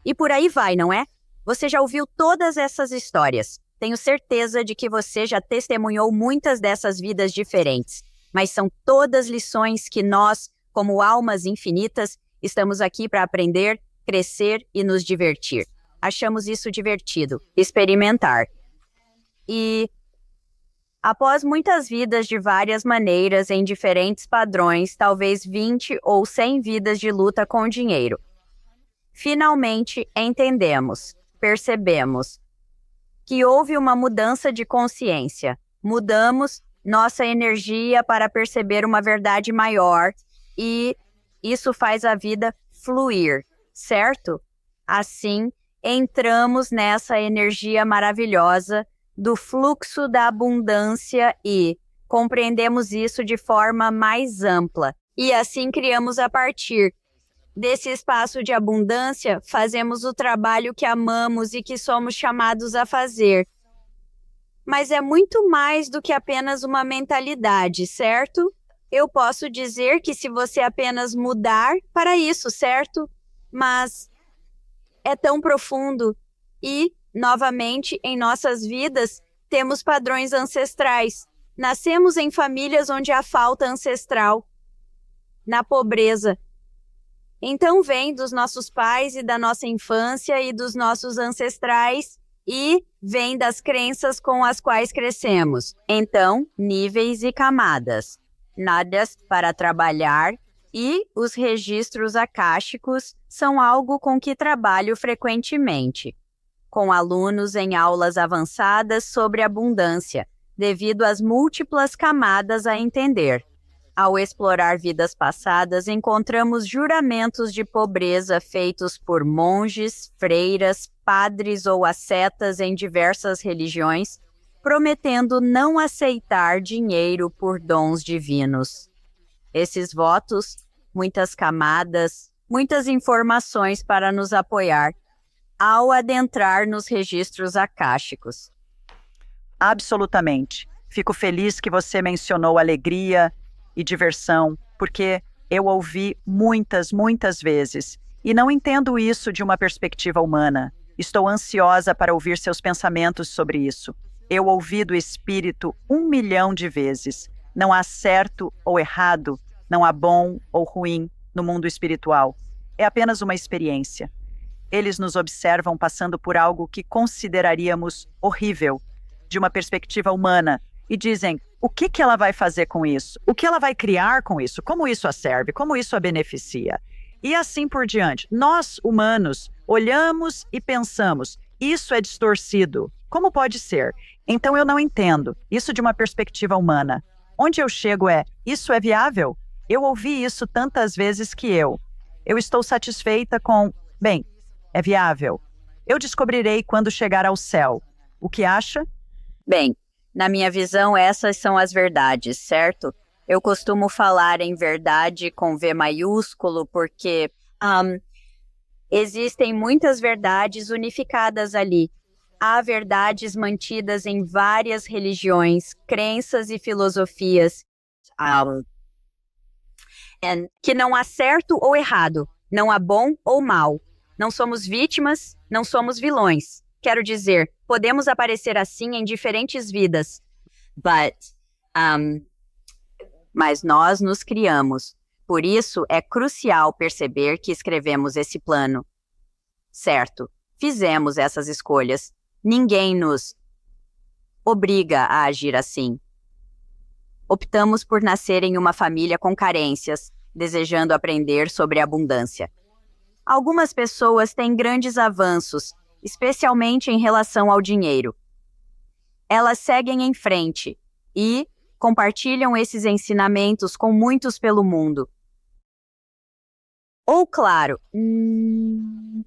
E por aí vai, não é? Você já ouviu todas essas histórias. Tenho certeza de que você já testemunhou muitas dessas vidas diferentes. Mas são todas lições que nós, como almas infinitas, estamos aqui para aprender, crescer e nos divertir. Achamos isso divertido, experimentar. E, após muitas vidas de várias maneiras, em diferentes padrões, talvez 20 ou 100 vidas de luta com dinheiro, finalmente entendemos, percebemos que houve uma mudança de consciência. Mudamos nossa energia para perceber uma verdade maior e isso faz a vida fluir, certo? Assim, entramos nessa energia maravilhosa do fluxo da abundância e compreendemos isso de forma mais ampla. E assim criamos a partir desse espaço de abundância, fazemos o trabalho que amamos e que somos chamados a fazer. Mas é muito mais do que apenas uma mentalidade, certo? Eu posso dizer que se você apenas mudar para isso, certo? Mas é tão profundo e, novamente, em nossas vidas, temos padrões ancestrais. Nascemos em famílias onde há falta ancestral, na pobreza. Então vem dos nossos pais e da nossa infância e dos nossos ancestrais e vem das crenças com as quais crescemos. Então, níveis e camadas. Nadas para trabalhar e os registros akáshicos são algo com que trabalho frequentemente, com alunos em aulas avançadas sobre abundância, devido às múltiplas camadas a entender. Ao explorar vidas passadas, encontramos juramentos de pobreza feitos por monges, freiras, padres ou ascetas em diversas religiões, prometendo não aceitar dinheiro por dons divinos. Esses votos, muitas camadas, muitas informações para nos apoiar ao adentrar nos registros akáshicos. Absolutamente. Fico feliz que você mencionou alegria e diversão, porque eu ouvi muitas vezes e não entendo isso de uma perspectiva humana. Estou ansiosa para ouvir seus pensamentos sobre isso. Eu ouvi do Espírito 1 milhão de vezes. Não há certo ou errado, não há bom ou ruim no mundo espiritual. É apenas uma experiência. Eles nos observam passando por algo que consideraríamos horrível, de uma perspectiva humana, e dizem: o que ela vai fazer com isso? O que ela vai criar com isso? Como isso a serve? Como isso a beneficia? E assim por diante. Nós, humanos, olhamos e pensamos: isso é distorcido. Como pode ser? Então eu não entendo. Isso de uma perspectiva humana. Onde eu chego é: isso é viável? Eu ouvi isso tantas vezes que eu estou satisfeita com, bem, é viável. Eu descobrirei quando chegar ao céu. O que acha? Bem, na minha visão, essas são as verdades, certo? Eu costumo falar em verdade com V maiúsculo porque existem muitas verdades unificadas ali. Há verdades mantidas em várias religiões, crenças e filosofias. Que não há certo ou errado, não há bom ou mal. Não somos vítimas, não somos vilões. Quero dizer, podemos aparecer assim em diferentes vidas. Mas nós nos criamos. Por isso, é crucial perceber que escrevemos esse plano. Certo, fizemos essas escolhas. Ninguém nos obriga a agir assim. Optamos por nascer em uma família com carências, desejando aprender sobre abundância. Algumas pessoas têm grandes avanços, especialmente em relação ao dinheiro. Elas seguem em frente e compartilham esses ensinamentos com muitos pelo mundo. Ou, claro,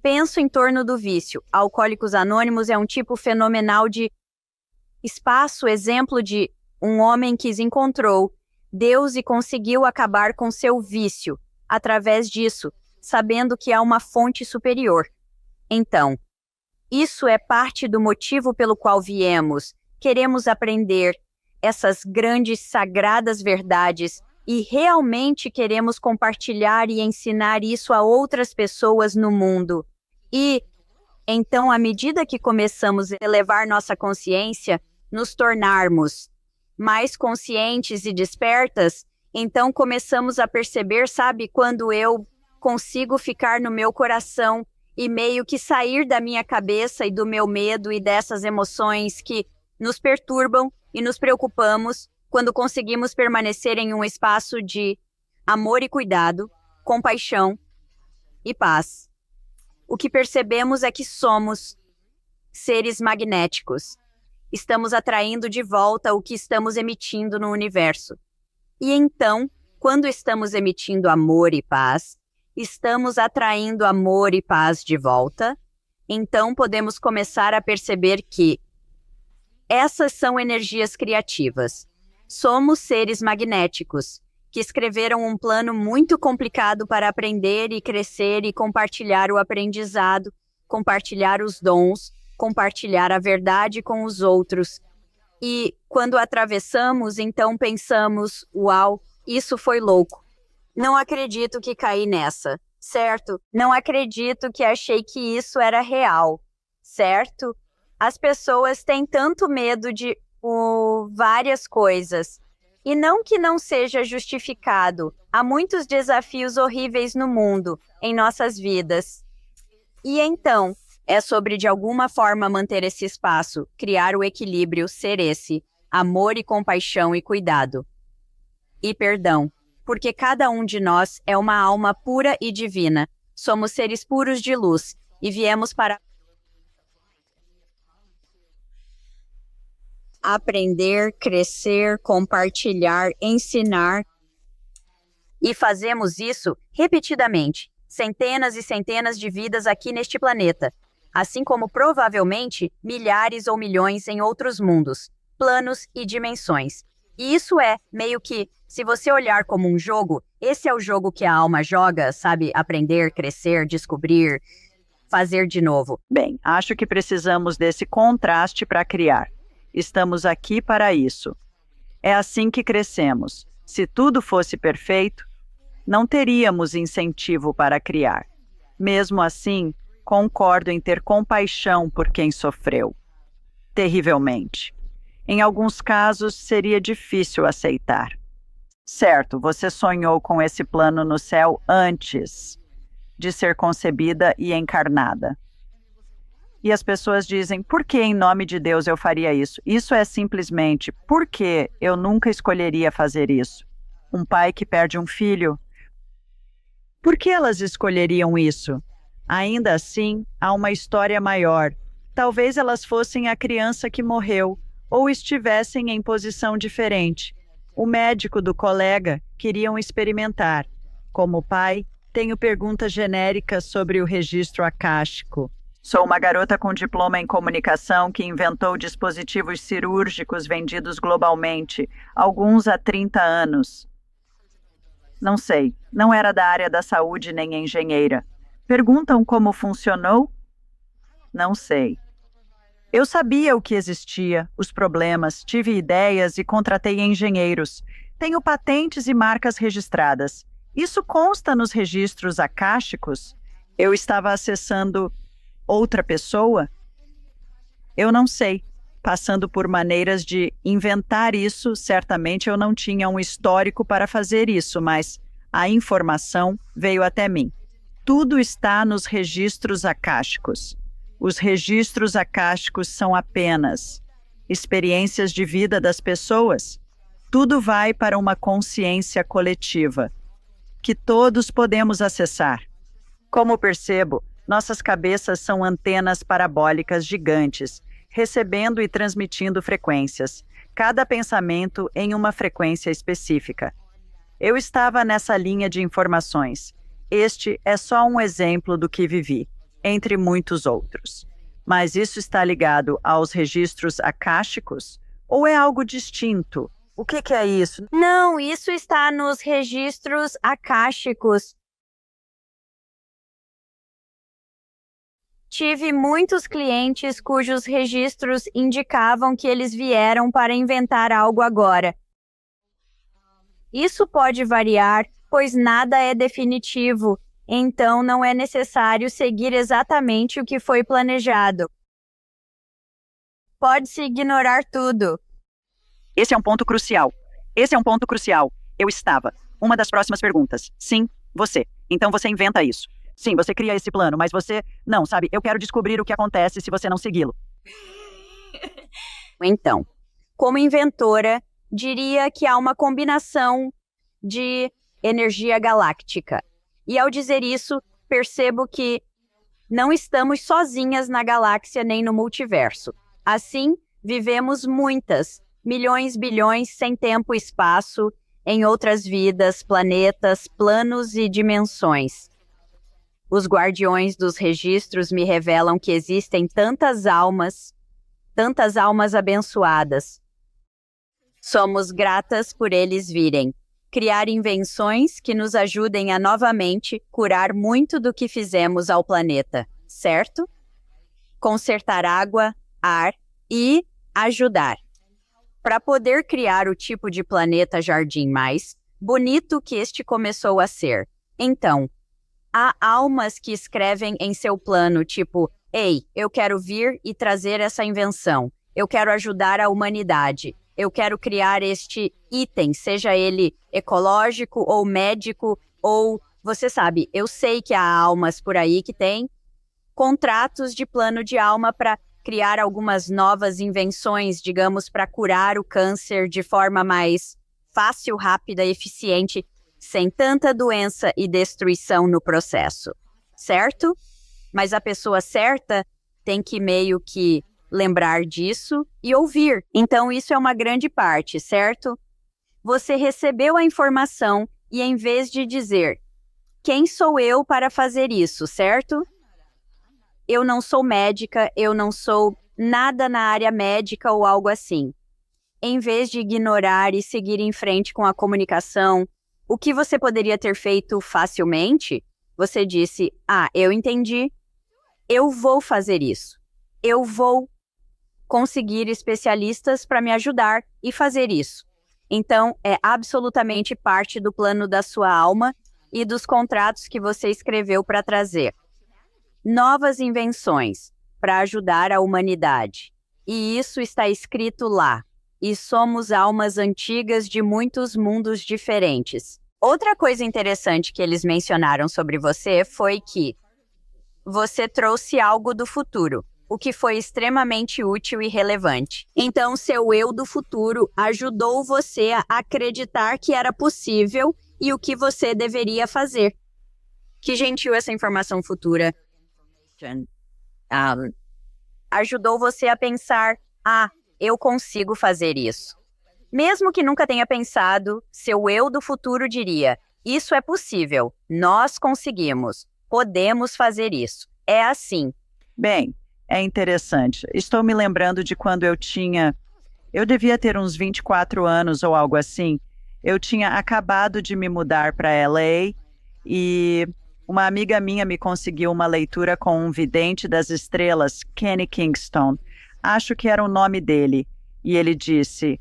penso em torno do vício. Alcoólicos Anônimos é um tipo fenomenal de exemplo de um homem que encontrou Deus e conseguiu acabar com seu vício através disso, sabendo que há uma fonte superior. Então, isso é parte do motivo pelo qual viemos. Queremos aprender essas grandes sagradas verdades e realmente queremos compartilhar e ensinar isso a outras pessoas no mundo. E, então, à medida que começamos a elevar nossa consciência, nos tornarmos mais conscientes e despertas, então começamos a perceber, sabe, quando eu consigo ficar no meu coração e meio que sair da minha cabeça e do meu medo e dessas emoções que nos perturbam e nos preocupamos, quando conseguimos permanecer em um espaço de amor e cuidado, compaixão e paz. O que percebemos é que somos seres magnéticos. Estamos atraindo de volta o que estamos emitindo no universo. E então, quando estamos emitindo amor e paz, estamos atraindo amor e paz de volta. Então, podemos começar a perceber que essas são energias criativas. Somos seres magnéticos, que escreveram um plano muito complicado para aprender e crescer e compartilhar o aprendizado, compartilhar os dons, compartilhar a verdade com os outros. E quando atravessamos, então pensamos: uau, isso foi louco. Não acredito que caí nessa, certo? Não acredito que achei que isso era real, certo? As pessoas têm tanto medo de várias coisas. E não que não seja justificado. Há muitos desafios horríveis no mundo, em nossas vidas. E então, é sobre de alguma forma manter esse espaço, criar o equilíbrio, ser esse, amor e compaixão e cuidado. E perdão, porque cada um de nós é uma alma pura e divina. Somos seres puros de luz e viemos para aprender, crescer, compartilhar, ensinar. E fazemos isso repetidamente, centenas e centenas de vidas aqui neste planeta, assim como provavelmente milhares ou milhões em outros mundos, planos e dimensões. E isso é meio que, se você olhar como um jogo, esse é o jogo que a alma joga, sabe? Aprender, crescer, descobrir, fazer de novo. Bem, acho que precisamos desse contraste para criar. Estamos aqui para isso. É assim que crescemos. Se tudo fosse perfeito, não teríamos incentivo para criar. Mesmo assim, concordo em ter compaixão por quem sofreu terrivelmente. Em alguns casos, seria difícil aceitar. Certo, você sonhou com esse plano no céu antes de ser concebida e encarnada. E as pessoas dizem, por que em nome de Deus eu faria isso? Isso é simplesmente, por que eu nunca escolheria fazer isso? Um pai que perde um filho. Por que elas escolheriam isso? Ainda assim, há uma história maior. Talvez elas fossem a criança que morreu, ou estivessem em posição diferente. O médico do colega queriam experimentar. Como pai, tenho perguntas genéricas sobre o registro acástico. Sou uma garota com diploma em comunicação que inventou dispositivos cirúrgicos vendidos globalmente, alguns há 30 anos. Não sei, não era da área da saúde nem engenheira. Perguntam como funcionou? Não sei. Eu sabia o que existia, os problemas, tive ideias e contratei engenheiros. Tenho patentes e marcas registradas. Isso consta nos registros acásticos? Eu estava acessando outra pessoa? Eu não sei. Passando por maneiras de inventar isso, certamente eu não tinha um histórico para fazer isso, mas a informação veio até mim. Tudo está nos registros acásticos. Os registros acásticos são apenas experiências de vida das pessoas. Tudo vai para uma consciência coletiva, que todos podemos acessar. Como percebo, nossas cabeças são antenas parabólicas gigantes, recebendo e transmitindo frequências, cada pensamento em uma frequência específica. Eu estava nessa linha de informações. Este é só um exemplo do que vivi, entre muitos outros. Mas isso está ligado aos registros acásticos ou é algo distinto? O que é isso? Não, isso está nos registros acásticos. Tive muitos clientes cujos registros indicavam que eles vieram para inventar algo agora. Isso pode variar, pois nada é definitivo, então não é necessário seguir exatamente o que foi planejado. Pode-se ignorar tudo. Esse é um ponto crucial. Esse é um ponto crucial. Eu estava. Uma das próximas perguntas. Sim, você. Então você inventa isso. Sim, você cria esse plano, mas você... Não, sabe, eu quero descobrir o que acontece se você não segui-lo. Então, como inventora, diria que há uma combinação de energia galáctica. E ao dizer isso, percebo que não estamos sozinhas na galáxia nem no multiverso. Assim, vivemos muitas, milhões, bilhões, sem tempo e espaço, em outras vidas, planetas, planos e dimensões. Os guardiões dos registros me revelam que existem tantas almas abençoadas. Somos gratas por eles virem. Criar invenções que nos ajudem a novamente curar muito do que fizemos ao planeta, certo? Consertar água, ar e ajudar. Para poder criar o tipo de planeta jardim mais bonito que este começou a ser. Então, há almas que escrevem em seu plano, tipo, ei, eu quero vir e trazer essa invenção. Eu quero ajudar a humanidade. Eu quero criar este item, seja ele ecológico ou médico, ou, você sabe, eu sei que há almas por aí que têm contratos de plano de alma para criar algumas novas invenções, digamos, para curar o câncer de forma mais fácil, rápida e eficiente, sem tanta doença e destruição no processo, certo? Mas a pessoa certa tem que meio que lembrar disso e ouvir. Então, isso é uma grande parte, certo? Você recebeu a informação e, em vez de dizer, quem sou eu para fazer isso, certo? Eu não sou médica, eu não sou nada na área médica ou algo assim. Em vez de ignorar e seguir em frente com a comunicação, o que você poderia ter feito facilmente? Você disse, eu entendi, eu vou fazer isso. Eu vou conseguir especialistas para me ajudar e fazer isso. Então, é absolutamente parte do plano da sua alma e dos contratos que você escreveu para trazer. Novas invenções para ajudar a humanidade. E isso está escrito lá. e somos almas antigas de muitos mundos diferentes. Outra coisa interessante que eles mencionaram sobre você foi que você trouxe algo do futuro, o que foi extremamente útil e relevante. Então, seu eu do futuro ajudou você a acreditar que era possível e o que você deveria fazer. Que gentil essa informação futura. Ajudou você a pensar, eu consigo fazer isso. Mesmo que nunca tenha pensado, seu eu do futuro diria, isso é possível, nós conseguimos, podemos fazer isso. É assim. Bem, é interessante. Estou me lembrando de quando eu devia ter uns 24 anos ou algo assim. Eu tinha acabado de me mudar para LA e uma amiga minha me conseguiu uma leitura com um vidente das estrelas, Kenny Kingston. Acho que era o nome dele. E ele disse,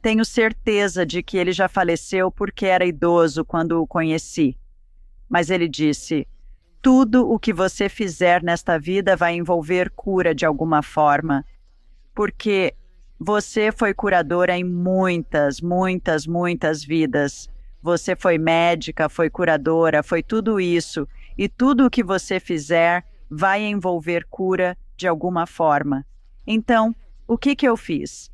tenho certeza de que ele já faleceu porque era idoso quando o conheci. Mas ele disse, tudo o que você fizer nesta vida vai envolver cura de alguma forma, porque você foi curadora em muitas, muitas, muitas vidas. Você foi médica, foi curadora, foi tudo isso. E tudo o que você fizer vai envolver cura de alguma forma. Então, o que eu fiz?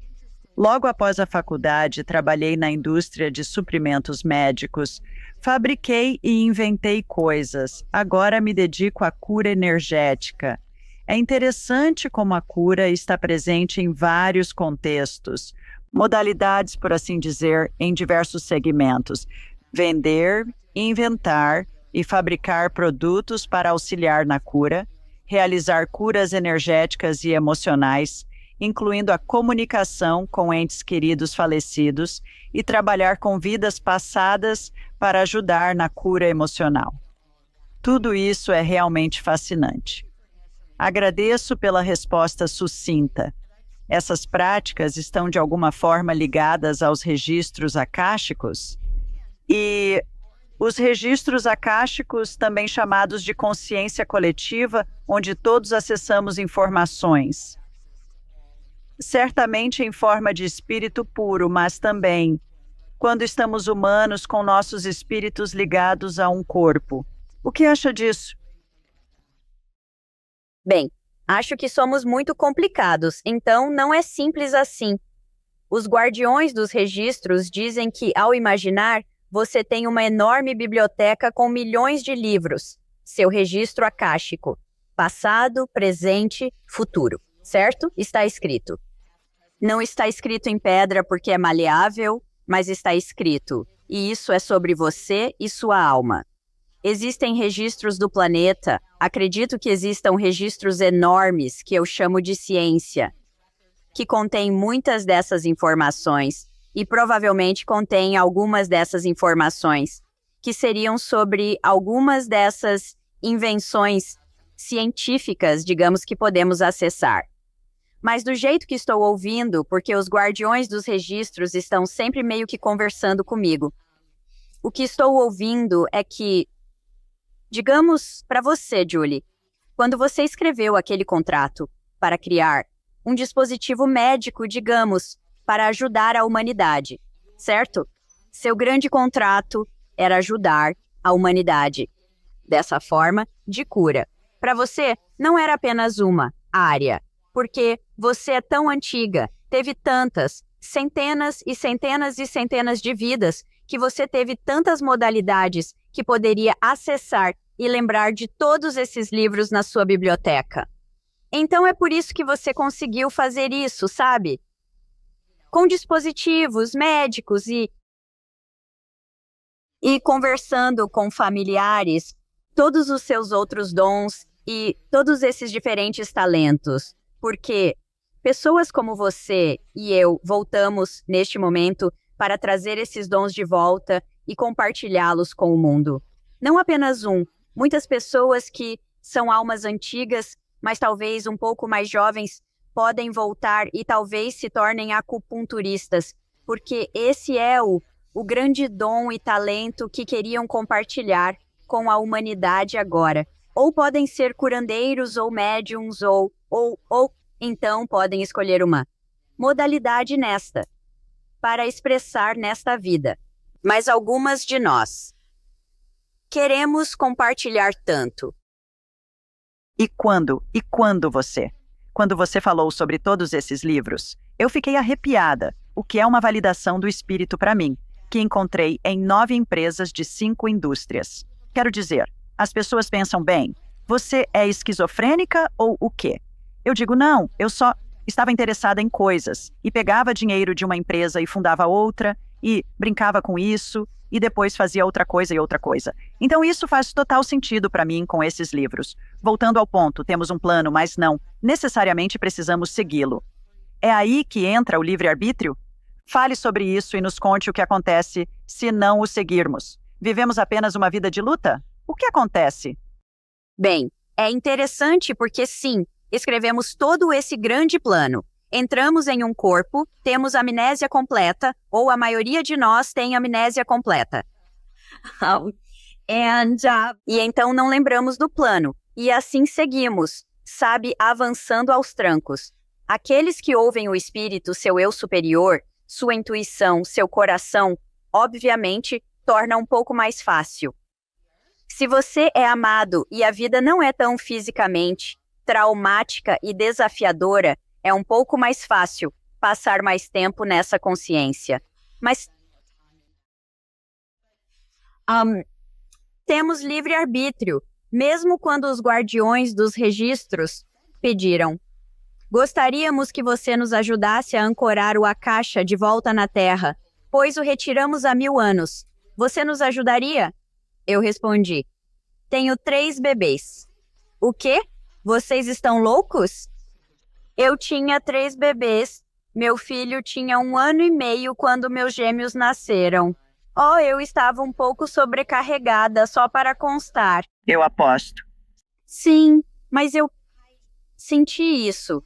Logo após a faculdade, trabalhei na indústria de suprimentos médicos. Fabriquei e inventei coisas. Agora me dedico à cura energética. É interessante como a cura está presente em vários contextos, modalidades, por assim dizer, em diversos segmentos. Vender, inventar e fabricar produtos para auxiliar na cura, realizar curas energéticas e emocionais, incluindo a comunicação com entes queridos falecidos e trabalhar com vidas passadas para ajudar na cura emocional. Tudo isso é realmente fascinante. Agradeço pela resposta sucinta. Essas práticas estão de alguma forma ligadas aos registros akáshicos? E os registros akáshicos, também chamados de consciência coletiva, onde todos acessamos informações. Certamente em forma de espírito puro, mas também quando estamos humanos com nossos espíritos ligados a um corpo. O que acha disso? Bem, acho que somos muito complicados, então não é simples assim. Os guardiões dos registros dizem que, ao imaginar, você tem uma enorme biblioteca com milhões de livros, seu registro akáshico, passado, presente, futuro, certo? Está escrito. Não está escrito em pedra porque é maleável, mas está escrito, e isso é sobre você e sua alma. Existem registros do planeta, acredito que existam registros enormes, que eu chamo de ciência, que contêm muitas dessas informações, e provavelmente contém algumas dessas informações, que seriam sobre algumas dessas invenções científicas, digamos, que podemos acessar. Mas do jeito que estou ouvindo, porque os guardiões dos registros estão sempre meio que conversando comigo, o que estou ouvindo é que, digamos, para você, Julie, quando você escreveu aquele contrato para criar um dispositivo médico, digamos, para ajudar a humanidade, certo? Seu grande contrato era ajudar a humanidade, dessa forma, de cura. Para você, não era apenas uma área, porque você é tão antiga, teve tantas, centenas e centenas e centenas de vidas, que você teve tantas modalidades que poderia acessar e lembrar de todos esses livros na sua biblioteca. Então é por isso que você conseguiu fazer isso, sabe? Com dispositivos médicos e conversando com familiares, todos os seus outros dons e todos esses diferentes talentos. Porque pessoas como você e eu voltamos neste momento para trazer esses dons de volta e compartilhá-los com o mundo. Não apenas muitas pessoas que são almas antigas, mas talvez um pouco mais jovens, podem voltar e talvez se tornem acupunturistas, porque esse é o grande dom e talento que queriam compartilhar com a humanidade agora. Ou podem ser curandeiros ou médiums ou então podem escolher uma modalidade nesta. para expressar nesta vida. Mas algumas de nós queremos compartilhar tanto. E quando você? Quando você falou sobre todos esses livros, eu fiquei arrepiada, o que é uma validação do espírito para mim, que encontrei em 9 empresas de 5 indústrias. Quero dizer, as pessoas pensam, bem, você é esquizofrênica ou o quê? Eu digo, não, eu só estava interessada em coisas e pegava dinheiro de uma empresa e fundava outra e brincava com isso e depois fazia outra coisa e outra coisa. Então isso faz total sentido para mim com esses livros. Voltando ao ponto, temos um plano, mas não necessariamente precisamos segui-lo. É aí que entra o livre-arbítrio? Fale sobre isso e nos conte o que acontece se não o seguirmos. Vivemos apenas uma vida de luta? O que acontece? Bem, é interessante porque sim, escrevemos todo esse grande plano. Entramos em um corpo, temos amnésia completa, ou a maioria de nós tem amnésia completa. E então não lembramos do plano, e assim seguimos, sabe, avançando aos trancos. Aqueles que ouvem o espírito, seu eu superior, sua intuição, seu coração, obviamente, torna um pouco mais fácil. Se você é amado e a vida não é tão fisicamente traumática e desafiadora, é um pouco mais fácil passar mais tempo nessa consciência. Mas temos livre-arbítrio, mesmo quando os guardiões dos registros pediram. Gostaríamos que você nos ajudasse a ancorar o Akasha de volta na Terra, pois o retiramos há 1000 anos. Você nos ajudaria? Eu respondi. Tenho 3 bebês. O quê? Vocês estão loucos? Eu tinha 3 bebês. Meu filho tinha 1 ano e meio quando meus gêmeos nasceram. Oh, eu estava um pouco sobrecarregada, só para constar. Eu aposto. Sim, mas eu senti isso.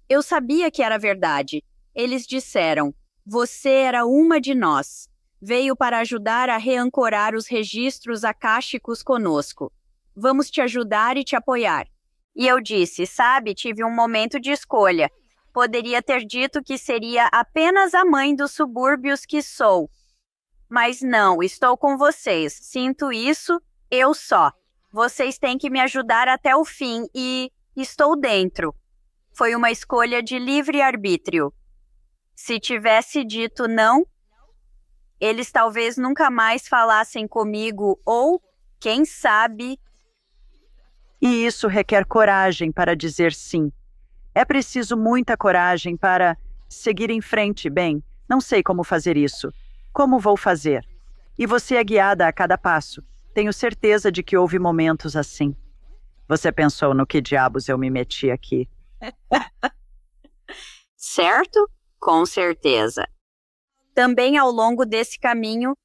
Eu sabia que era verdade. Eles disseram, você era uma de nós. Veio para ajudar a reancorar os registros akáshicos conosco. Vamos te ajudar e te apoiar. E eu disse, sabe, tive um momento de escolha. Poderia ter dito que seria apenas a mãe dos subúrbios que sou. Mas não, estou com vocês. Sinto isso, eu só. Vocês têm que me ajudar até o fim e estou dentro. Foi uma escolha de livre-arbítrio. Se tivesse dito não, eles talvez nunca mais falassem comigo ou, quem sabe... E isso requer coragem para dizer sim. É preciso muita coragem para seguir em frente, bem. Não sei como fazer isso. Como vou fazer? E você é guiada a cada passo. Tenho certeza de que houve momentos assim. Você pensou no que diabos eu me meti aqui? Certo? Com certeza. Também ao longo desse caminho,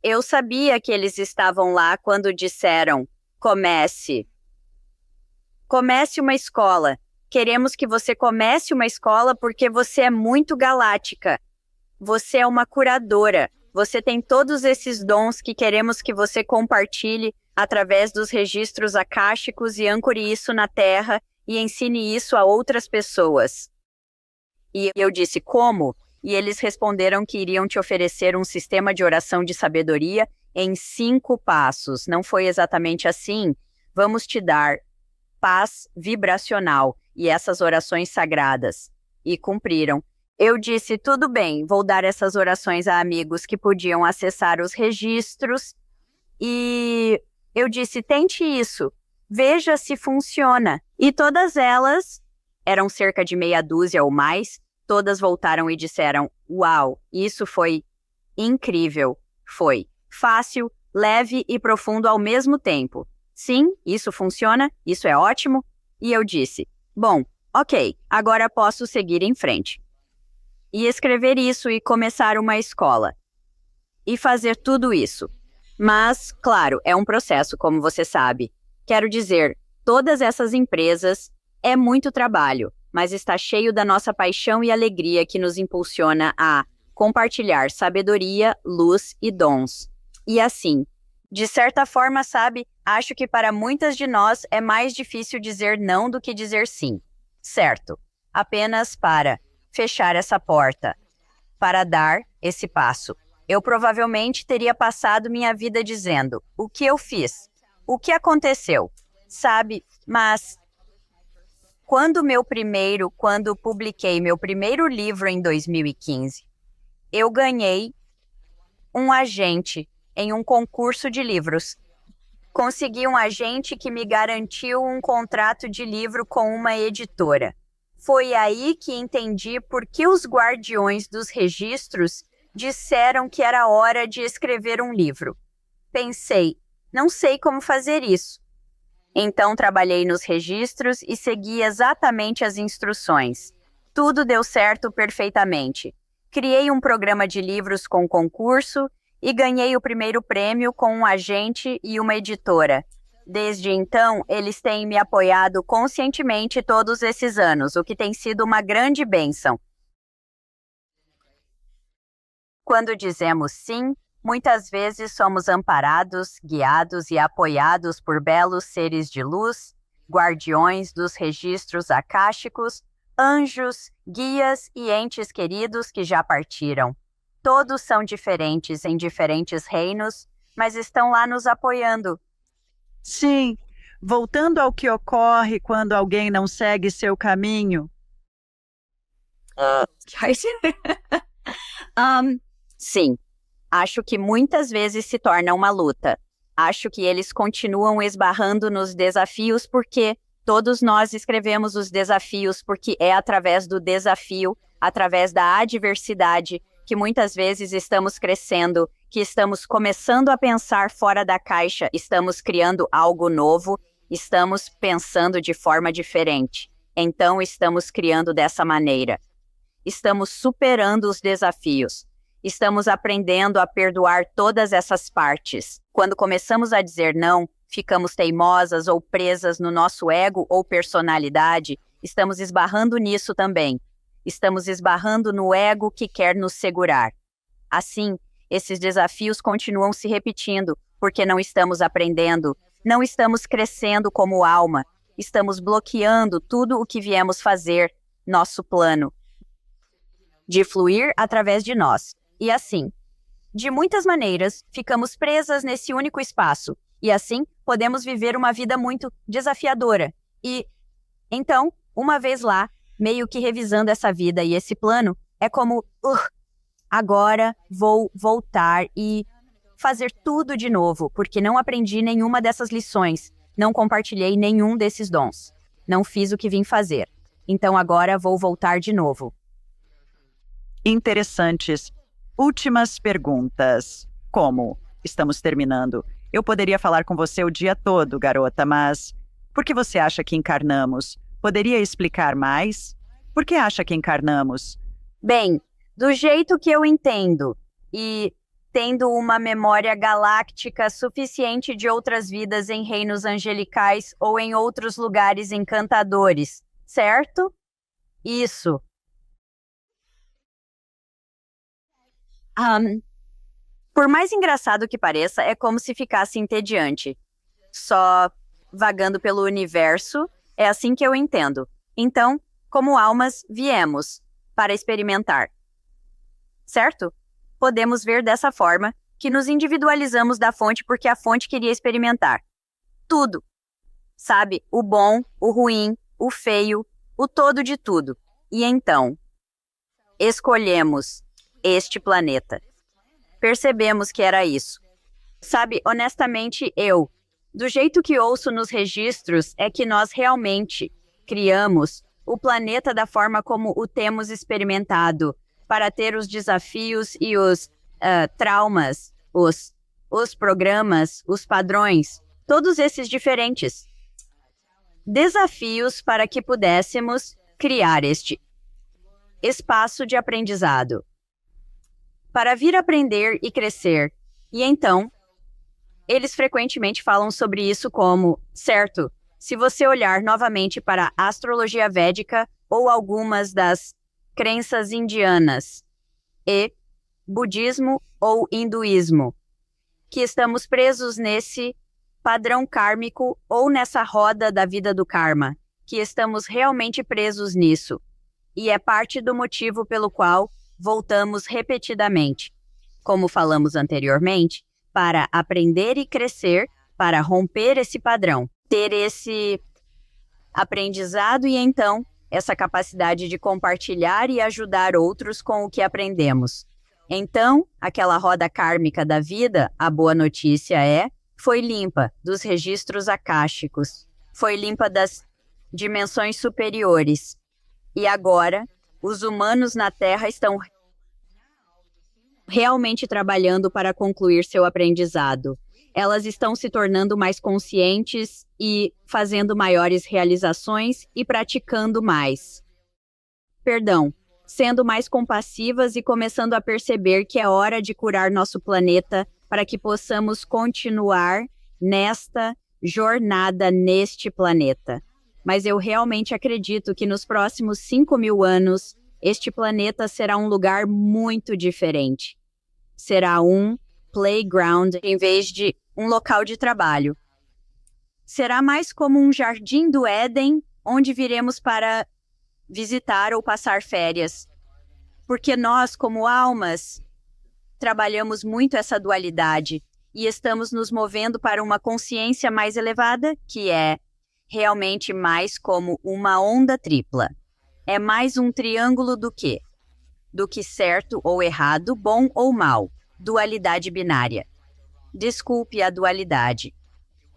eu sabia que eles estavam lá quando disseram, comece uma escola. Queremos que você comece uma escola porque você é muito galáctica. Você é uma curadora. Você tem todos esses dons que queremos que você compartilhe através dos registros akáshicos e ancore isso na Terra e ensine isso a outras pessoas. E eu disse, como? E eles responderam que iriam te oferecer um sistema de oração de sabedoria em 5 passos. Não foi exatamente assim. Vamos te dar paz vibracional e essas orações sagradas. E cumpriram. Eu disse, tudo bem, vou dar essas orações a amigos que podiam acessar os registros. E eu disse, tente isso. Veja se funciona. E todas elas, eram cerca de meia dúzia ou mais, todas voltaram e disseram, uau, isso foi incrível. Foi fácil, leve e profundo ao mesmo tempo. Sim, isso funciona, isso é ótimo. E eu disse, bom, ok, agora posso seguir em frente. E escrever isso e começar uma escola. E fazer tudo isso. Mas, claro, é um processo, como você sabe. Quero dizer, todas essas empresas é muito trabalho, mas está cheio da nossa paixão e alegria que nos impulsiona a compartilhar sabedoria, luz e dons. E assim, de certa forma, sabe, acho que para muitas de nós é mais difícil dizer não do que dizer sim. Certo, apenas para fechar essa porta, para dar esse passo. Eu provavelmente teria passado minha vida dizendo: o que eu fiz? O que aconteceu? Sabe? Mas quando publiquei meu primeiro livro em 2015, eu ganhei um agente em um concurso de livros. Consegui um agente que me garantiu um contrato de livro com uma editora. Foi aí que entendi por que os guardiões dos registros disseram que era hora de escrever um livro. Pensei, não sei como fazer isso. Então trabalhei nos registros e segui exatamente as instruções. Tudo deu certo perfeitamente. Criei um programa de livros com concurso e ganhei o primeiro prêmio com um agente e uma editora. Desde então, eles têm me apoiado conscientemente todos esses anos, o que tem sido uma grande bênção. Quando dizemos sim, muitas vezes somos amparados, guiados e apoiados por belos seres de luz, guardiões dos registros akáshicos, anjos, guias e entes queridos que já partiram. Todos são diferentes em diferentes reinos, mas estão lá nos apoiando. Sim, voltando ao que ocorre quando alguém não segue seu caminho. Sim, acho que muitas vezes se torna uma luta. Acho que eles continuam esbarrando nos desafios porque todos nós escrevemos os desafios porque é através do desafio, através da adversidade, que muitas vezes estamos crescendo, que estamos começando a pensar fora da caixa, estamos criando algo novo, estamos pensando de forma diferente. Então, estamos criando dessa maneira. Estamos superando os desafios. Estamos aprendendo a perdoar todas essas partes. Quando começamos a dizer não, ficamos teimosas ou presas no nosso ego ou personalidade, estamos esbarrando nisso também. Estamos esbarrando no ego que quer nos segurar. Assim, esses desafios continuam se repetindo, porque não estamos aprendendo, não estamos crescendo como alma, estamos bloqueando tudo o que viemos fazer, nosso plano, de fluir através de nós. E assim, de muitas maneiras, ficamos presas nesse único espaço, e assim podemos viver uma vida muito desafiadora. E, então, uma vez lá, meio que revisando essa vida e esse plano, é como, agora vou voltar e fazer tudo de novo, porque não aprendi nenhuma dessas lições, não compartilhei nenhum desses dons, não fiz o que vim fazer. Então agora vou voltar de novo. Interessantes. Últimas perguntas. Como? Estamos terminando. Eu poderia falar com você o dia todo, garota, mas por que você acha que encarnamos? Poderia explicar mais? Por que acha que encarnamos? Bem, do jeito que eu entendo, e tendo uma memória galáctica suficiente de outras vidas em reinos angelicais ou em outros lugares encantadores, certo? Isso. Por mais engraçado que pareça, é como se ficasse entediante. Só vagando pelo universo, é assim que eu entendo. Então, como almas, viemos para experimentar. Certo? Podemos ver dessa forma que nos individualizamos da fonte porque a fonte queria experimentar. Tudo. Sabe? O bom, o ruim, o feio, o todo de tudo. E então, escolhemos este planeta. Percebemos que era isso. Sabe, honestamente, do jeito que ouço nos registros, é que nós realmente criamos o planeta da forma como o temos experimentado, para ter os desafios e os traumas, os programas, os padrões, todos esses diferentes. Desafios para que pudéssemos criar este espaço de aprendizado. Para vir aprender e crescer. E então, eles frequentemente falam sobre isso como, certo, se você olhar novamente para a astrologia védica ou algumas das crenças indianas e budismo ou hinduísmo, que estamos presos nesse padrão kármico ou nessa roda da vida do karma, que estamos realmente presos nisso. E é parte do motivo pelo qual voltamos repetidamente, como falamos anteriormente, para aprender e crescer, para romper esse padrão, ter esse aprendizado e então essa capacidade de compartilhar e ajudar outros com o que aprendemos. Então, aquela roda kármica da vida, a boa notícia foi limpa dos registros akáshicos, foi limpa das dimensões superiores. E agora, os humanos na Terra estão realmente trabalhando para concluir seu aprendizado. Elas estão se tornando mais conscientes e fazendo maiores realizações e praticando mais. Sendo mais compassivas e começando a perceber que é hora de curar nosso planeta para que possamos continuar nesta jornada neste planeta. Mas eu realmente acredito que nos próximos 5.000 anos, este planeta será um lugar muito diferente. Será um playground em vez de um local de trabalho. Será mais como um jardim do Éden, onde viremos para visitar ou passar férias. Porque nós, como almas, trabalhamos muito essa dualidade e estamos nos movendo para uma consciência mais elevada, que é realmente mais como uma onda tripla. É mais um triângulo do que certo ou errado, bom ou mal, dualidade binária. Desculpe a dualidade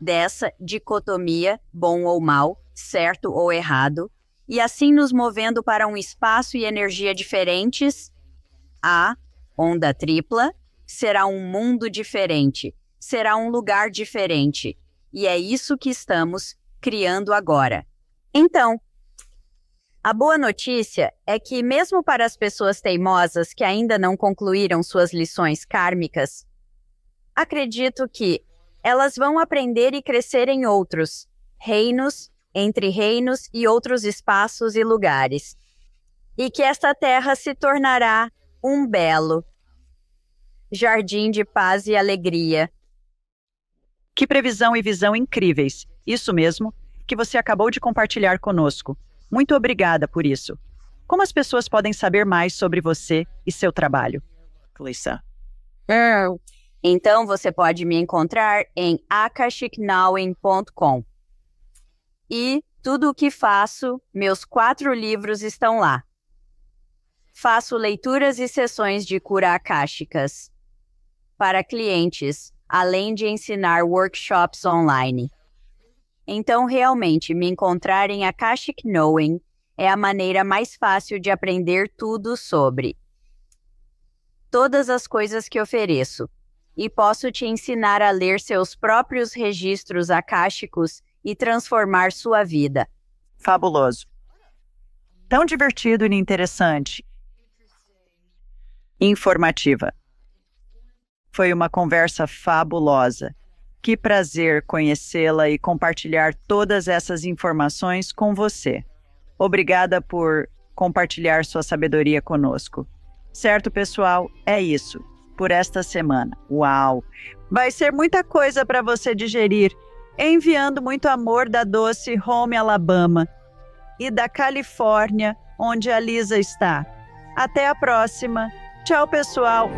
dessa dicotomia, bom ou mal, certo ou errado, e assim nos movendo para um espaço e energia diferentes. A onda tripla será um mundo diferente, será um lugar diferente, e é isso que estamos criando agora. Então, a boa notícia é que mesmo para as pessoas teimosas que ainda não concluíram suas lições kármicas, acredito que elas vão aprender e crescer em outros reinos, entre reinos e outros espaços e lugares. E que esta terra se tornará um belo jardim de paz e alegria. Que previsão e visão incríveis! Isso mesmo, que você acabou de compartilhar conosco. Muito obrigada por isso. Como as pessoas podem saber mais sobre você e seu trabalho? Lisa. Então você pode me encontrar em akashicnowing.com. E tudo o que faço, meus 4 livros estão lá. Faço leituras e sessões de cura akáshicas para clientes, além de ensinar workshops online. Então, realmente, me encontrar em Akashic Knowing é a maneira mais fácil de aprender tudo sobre todas as coisas que ofereço. E posso te ensinar a ler seus próprios registros akáshicos e transformar sua vida. Fabuloso. Tão divertido e interessante. Informativa. Foi uma conversa fabulosa. Que prazer conhecê-la e compartilhar todas essas informações com você. Obrigada por compartilhar sua sabedoria conosco. Certo, pessoal? É isso. Por esta semana. Uau! Vai ser muita coisa para você digerir. Enviando muito amor da doce Home, Alabama. E da Califórnia, onde a Lisa está. Até a próxima. Tchau, pessoal!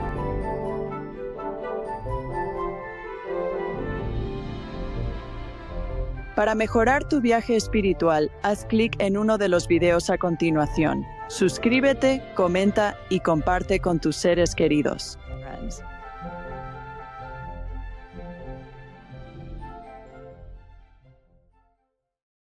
Para mejorar tu viaje espiritual, haz clic en uno de los videos a continuación. Suscríbete, comenta y comparte con tus seres queridos.